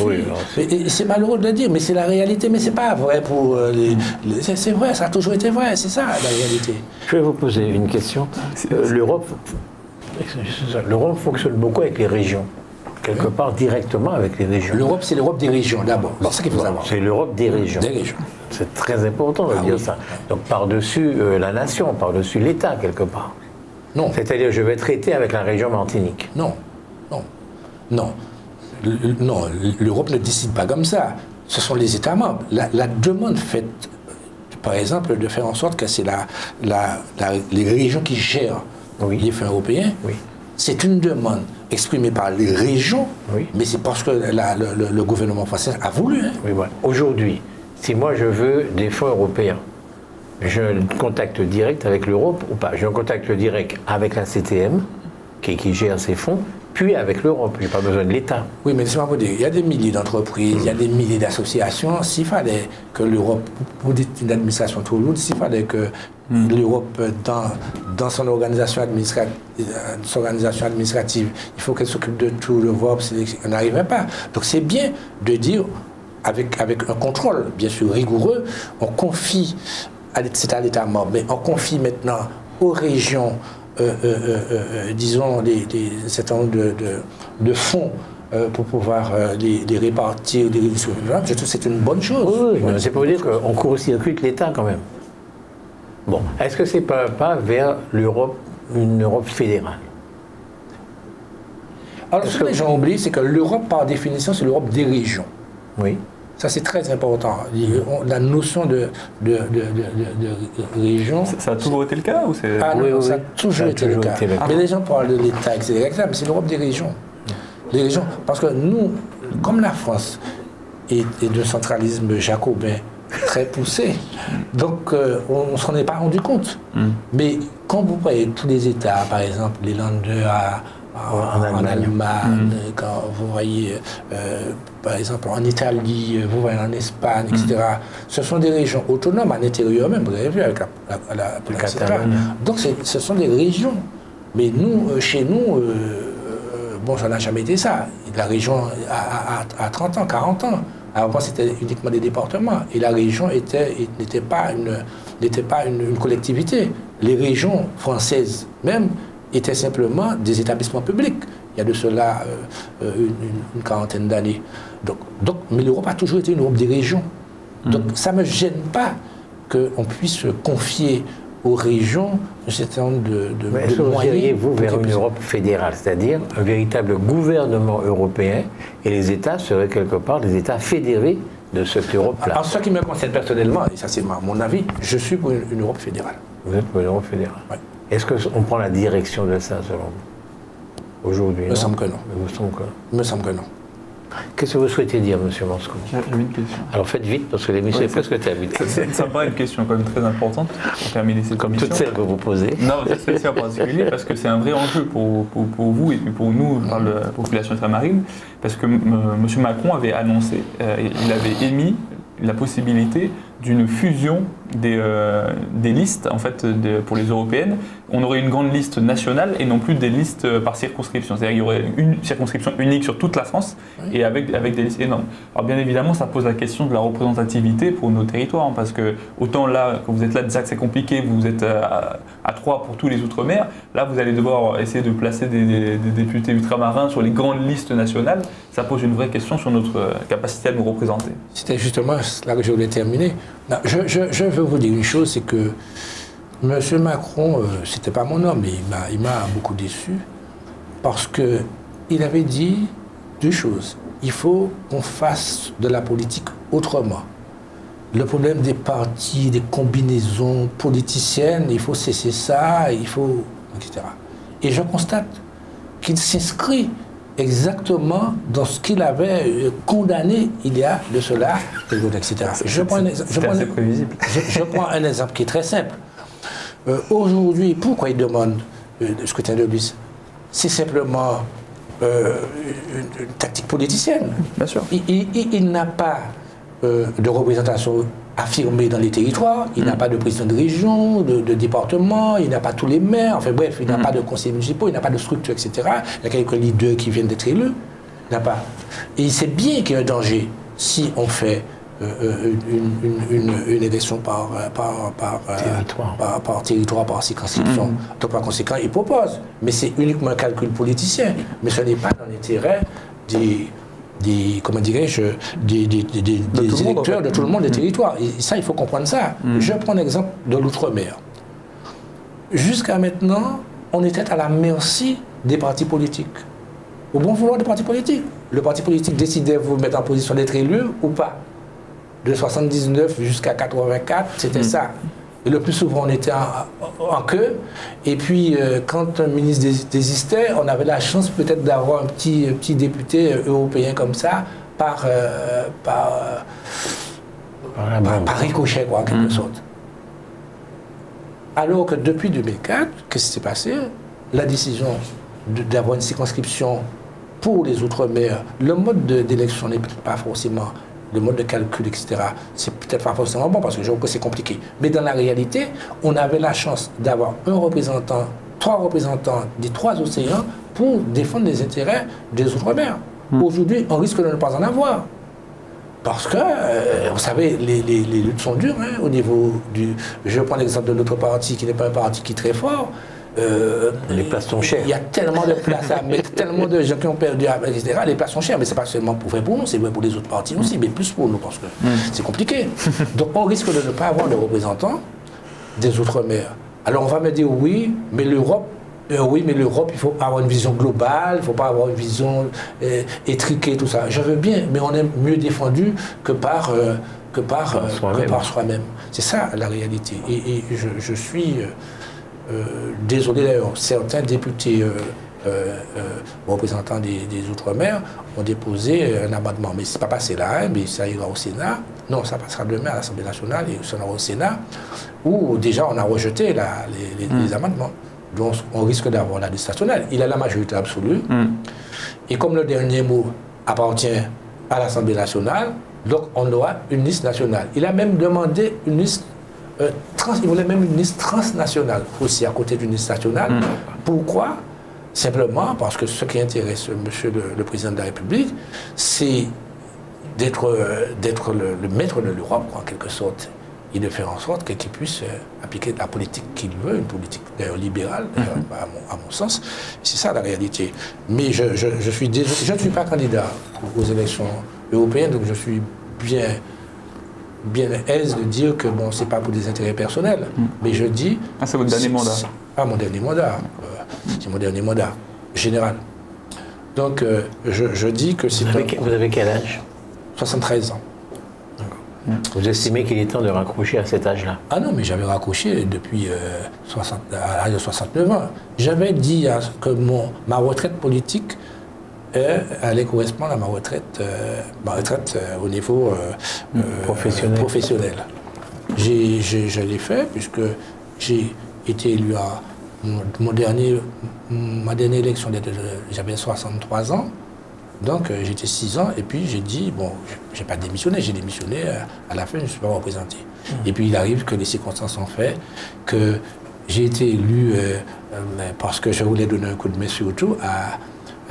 Oui, et c'est malheureux de le dire, mais c'est la réalité, mais c'est pas vrai pour c'est vrai, ça a toujours été vrai, c'est ça la réalité. Je vais vous poser une question. L'Europe fonctionne beaucoup avec les régions. Quelque part directement avec les régions. L'Europe, c'est l'Europe des régions, d'abord. C'est ça qu'il faut savoir. C'est l'Europe des régions. Des régions. C'est très important de dire ça. Donc par-dessus la nation, par-dessus l'État, quelque part. Non. C'est-à-dire, je vais traiter avec la région Martinique. Non. L'Europe ne décide pas comme ça. Ce sont les États membres. La demande faite, par exemple, de faire en sorte que c'est les régions qui gèrent les fonds européens. Oui. C'est une demande exprimée par les régions, mais c'est parce que le gouvernement français a voulu. Hein. Oui, ouais. Aujourd'hui, si moi je veux des fonds européens, j'ai un contact direct avec l'Europe ou pas? J'ai un contact direct avec la CTM, qui gère ces fonds, puis avec l'Europe. Je n'ai pas besoin de l'État. Oui, mais c'est pas pour dire. Il y a des milliers d'entreprises, il y a des milliers d'associations. S'il fallait que l'Europe, vous dites une administration trop lourde, s'il fallait que l'Europe, dans son organisation administrative, il faut qu'elle s'occupe de tout, l'Europe, on n'arriverait pas. Donc c'est bien de dire, avec un contrôle, bien sûr, rigoureux, on confie, c'est à l'État membre, mais on confie maintenant aux régions, disons, un certain nombre de fonds pour pouvoir les répartir, les redistribuer. Je trouve que c'est une bonne chose. Oui, c'est pour dire qu'on court-circuite l'État quand même. Bon, est-ce que c'est pas un pas vers l'Europe, une Europe fédérale? Alors, ce que les gens oublient, c'est que l'Europe, par définition, c'est l'Europe des régions. Oui. Ça, c'est très important. La notion de région... Ça a toujours été le cas ou c'est... Ah non, ça a toujours été le cas. Mais les gens parlent de l'État, etc. Mais c'est l'Europe des régions. Les régions, parce que nous, comme la France est de centralisme jacobin très poussé, donc on ne s'en est pas rendu compte. Mais quand vous voyez tous les États, par exemple, les Länder en Allemagne, quand vous voyez, par exemple, en Italie, vous voyez en Espagne, etc. Ce sont des régions autonomes à l'intérieur même, vous avez vu avec la Catalogne. Donc ce sont des régions. Mais nous, chez nous, bon, ça n'a jamais été ça. La région a 30 ans, 40 ans. Avant, c'était uniquement des départements. Et la région n'était pas une collectivité. Les régions françaises même étaient simplement des établissements publics. Il y a de cela une quarantaine d'années. Mais l'Europe a toujours été une Europe des régions. Donc ça ne me gêne pas qu'on puisse confier aux régions un certain nombre de moyens. Est-ce que vous iriez-vous vers une Europe fédérale, c'est-à-dire un véritable gouvernement européen, et les États seraient quelque part des États fédérés de cette Europe-là? En ce qui me concerne personnellement, et ça c'est mon avis, je suis pour une Europe fédérale. Vous êtes pour une Europe fédérale? Oui. Est-ce qu'on prend la direction de ça, selon vous, aujourd'hui? Il me semble que non. Il me semble que non. Qu'est-ce que vous souhaitez dire, M. Moscou? J'avais une question. Alors faites vite, parce que l'émission est presque terminée. Ça me paraît une question quand même très importante pour terminer cette Comme émission. toutes celles que vous posez. Non, celle-ci en particulier, parce que c'est un vrai enjeu pour vous et puis pour nous, par la population ultramarine, parce que M. Macron avait annoncé, il avait émis la possibilité d'une fusion des listes en fait, pour les européennes. On aurait une grande liste nationale et non plus des listes par circonscription. C'est-à-dire qu'il y aurait une circonscription unique sur toute la France et avec des listes énormes. Alors bien évidemment, ça pose la question de la représentativité pour nos territoires, parce que autant là, quand vous êtes là, déjà que c'est compliqué, vous êtes à 3 pour tous les outre-mer, là vous allez devoir essayer de placer des députés ultramarins sur les grandes listes nationales. Ça pose une vraie question sur notre capacité à nous représenter. C'était justement là que je voulais terminer. Non, je veux vous dire une chose, c'est que M. Macron, c'était pas mon homme, mais il m'a beaucoup déçu. parce qu'il avait dit deux choses. Il faut qu'on fasse de la politique autrement. Le problème des partis, des combinaisons politiciennes, il faut cesser ça, il faut... etc. Et je constate qu'il s'inscrit exactement dans ce qu'il avait condamné il y a de cela, etc. Je prends un exemple qui est très simple. Aujourd'hui, pourquoi il demande le scrutin de liste? C'est simplement une tactique politicienne. Bien sûr. Il n'a pas de représentation affirmée dans les territoires, il n'a pas de président de région, de département, il n'a pas tous les maires, enfin bref, il n'a pas de conseillers municipaux, il n'a pas de structure, etc. Il y a quelques leaders qui viennent d'être élus, il n'a pas. Et il sait bien qu'il y a un danger si on fait une élection par territoire, par circonscription. Donc par conséquent, il propose. Mais c'est uniquement un calcul politicien. Mais ce n'est pas dans l'intérêt comment dirais-je, des électeurs de tout le monde, des territoires. Et ça, il faut comprendre ça. Je prends l'exemple de l'outre-mer. Jusqu'à maintenant, on était à la merci des partis politiques. Au bon vouloir des partis politiques. Le parti politique décidait de vous mettre en position d'être élu ou pas. De 79 jusqu'à 84, c'était ça. Et le plus souvent, on était en queue. Et puis, quand un ministre désistait, on avait la chance peut-être d'avoir un petit député européen comme ça, par ricochet, quoi, en quelque sorte. Alors que depuis 2004, qu'est-ce qui s'est passé? La décision d'avoir une circonscription pour les Outre-mer, le mode d'élection n'est pas forcément... le mode de calcul, etc., c'est peut-être pas forcément bon parce que je vois que c'est compliqué. Mais dans la réalité, on avait la chance d'avoir trois représentants des trois océans pour défendre les intérêts des Outre-mer. Aujourd'hui, on risque de ne pas en avoir. Parce que, vous savez, les luttes sont dures au niveau du... Je prends l'exemple de notre parti qui n'est pas un parti qui est très fort. Les places sont chères. Il y a tellement de places à mettre, tellement de gens qui ont perdu, etc. Les places sont chères, mais ce n'est pas seulement pour nous, c'est vrai pour les autres partis aussi, mais plus pour nous, parce que c'est compliqué. Donc on risque de ne pas avoir de représentants des Outre-mer. Alors on va me dire oui, mais l'Europe, il faut avoir une vision globale, il ne faut pas avoir une vision étriquée, tout ça. Je veux bien, mais on est mieux défendu que par soi-même. C'est ça la réalité. Et je suis... désolé d'ailleurs, certains députés représentants des Outre-mer ont déposé un amendement, mais ce n'est pas passé là, mais ça ira au Sénat. Non, ça passera demain à l'Assemblée nationale et ça ira au Sénat, où déjà on a rejeté les amendements. Donc on risque d'avoir la liste nationale. Il a la majorité absolue. Et comme le dernier mot appartient à l'Assemblée nationale, donc on aura une liste nationale. Il a même demandé une liste il voulait même une liste transnationale aussi à côté d'une liste nationale. Pourquoi? Simplement parce que ce qui intéresse monsieur le président de la République, c'est d'être le maître de l'Europe, en quelque sorte, et de faire en sorte qu'il puisse appliquer la politique qu'il veut, une politique d'ailleurs libérale, à mon sens. C'est ça la réalité. Mais je ne suis pas candidat aux élections européennes, donc je suis bien aise de dire que bon, c'est pas pour des intérêts personnels, mais je dis... Ah, c'est votre dernier mandat? Mon dernier mandat. C'est mon dernier mandat, général. Donc, je dis que c'est... Vous avez quel âge? 73 ans. Vous estimez qu'il est temps de raccrocher à cet âge-là? Ah non, mais j'avais raccroché depuis à l'âge de 69 ans. J'avais dit que ma retraite politique allait correspondre à ma retraite au niveau professionnel. Je l'ai fait puisque j'ai été élu à ma dernière élection, j'avais 63 ans. Donc j'étais 6 ans et puis j'ai dit, bon, j'ai pas démissionné, j'ai démissionné, à la fin je ne suis pas représenté. Et puis il arrive que les circonstances ont fait que j'ai été élu parce que je voulais donner un coup de main surtout à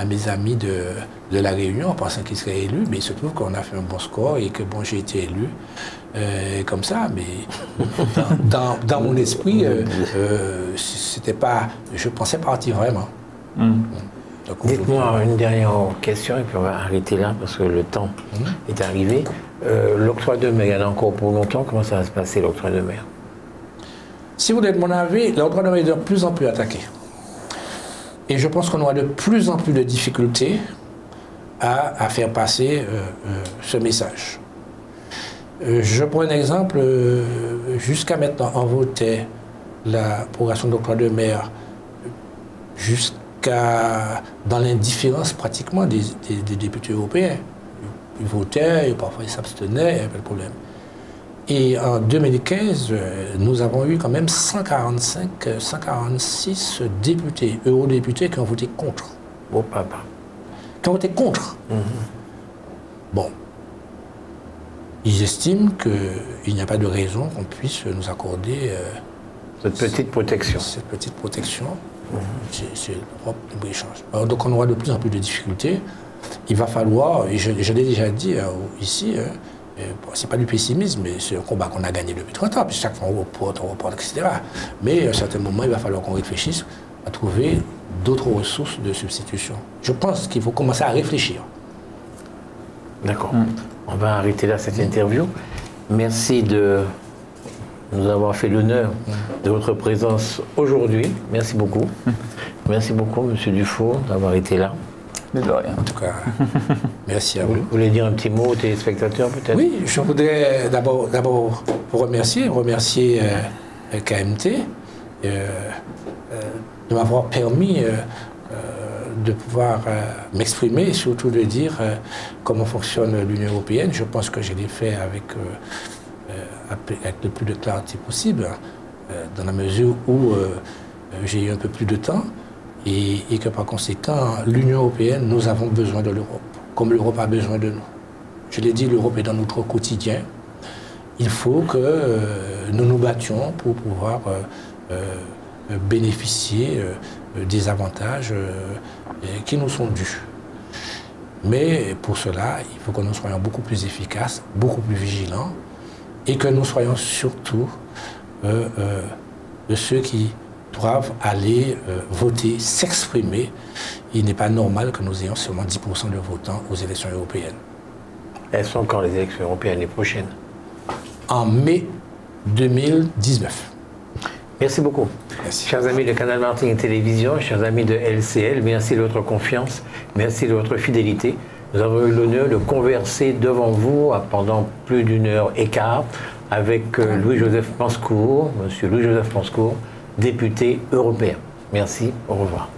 mes amis de la Réunion en pensant qu'ils seraient élus, mais il se trouve qu'on a fait un bon score et que bon, j'ai été élu comme ça, mais dans mon esprit, c'était pas, je pensais partir vraiment. Dites-moi une dernière question et puis on va arrêter là parce que le temps est arrivé. L'octroi de mer, il y en a encore pour longtemps. Comment ça va se passer l'octroi de mer? Si vous voulez mon avis, l'octroi de mer est de plus en plus attaqué. Et je pense qu'on aura de plus en plus de difficultés à faire passer ce message. Je prends un exemple. Jusqu'à maintenant, on votait la progression d'octroi de mer dans l'indifférence pratiquement des députés européens. Ils votaient, et parfois ils s'abstenaient, il n'y avait pas de problème. Et en 2015, nous avons eu quand même 146 députés, eurodéputés qui ont voté contre. Oh papa. Qui ont voté contre. Bon. Ils estiment qu'il n'y a pas de raison qu'on puisse nous accorder cette petite protection. Cette petite protection. C'est l'Europe de échange. Donc on aura de plus en plus de difficultés. Il va falloir, et je l'ai déjà dit ici, c'est pas du pessimisme, mais c'est un combat qu'on a gagné depuis 30 ans, puis chaque fois on reporte, etc. Mais à un certain moment, il va falloir qu'on réfléchisse à trouver d'autres ressources de substitution. Je pense qu'il faut commencer à réfléchir. D'accord. On va arrêter là cette interview. Merci de nous avoir fait l'honneur de votre présence aujourd'hui. Merci beaucoup. Merci beaucoup, M. Dufault, d'avoir été là. Mais de rien. En tout cas, merci à vous. Vous voulez dire un petit mot aux téléspectateurs, peut-être? Oui, je voudrais d'abord vous remercier KMT de m'avoir permis de pouvoir m'exprimer et surtout de dire comment fonctionne l'Union européenne. Je pense que je l'ai fait avec le plus de clarté possible, dans la mesure où j'ai eu un peu plus de temps et que par conséquent, l'Union européenne, nous avons besoin de l'Europe, comme l'Europe a besoin de nous. Je l'ai dit, l'Europe est dans notre quotidien. Il faut que nous nous battions pour pouvoir bénéficier des avantages qui nous sont dus. Mais pour cela, il faut que nous soyons beaucoup plus efficaces, beaucoup plus vigilants, et que nous soyons surtout de ceux qui doivent aller voter, s'exprimer. Il n'est pas normal que nous ayons seulement 10% de votants aux élections européennes. Elles sont quand les élections européennes, les prochaines? En mai 2019. Merci beaucoup. Merci. Chers amis de Canal Martin Télévision, chers amis de LCL, merci de votre confiance, merci de votre fidélité. Nous avons eu l'honneur de converser devant vous pendant plus d'1h15 avec Louis-Joseph Panscourt, monsieur Louis-Joseph Panscourt, député européen. Merci, au revoir.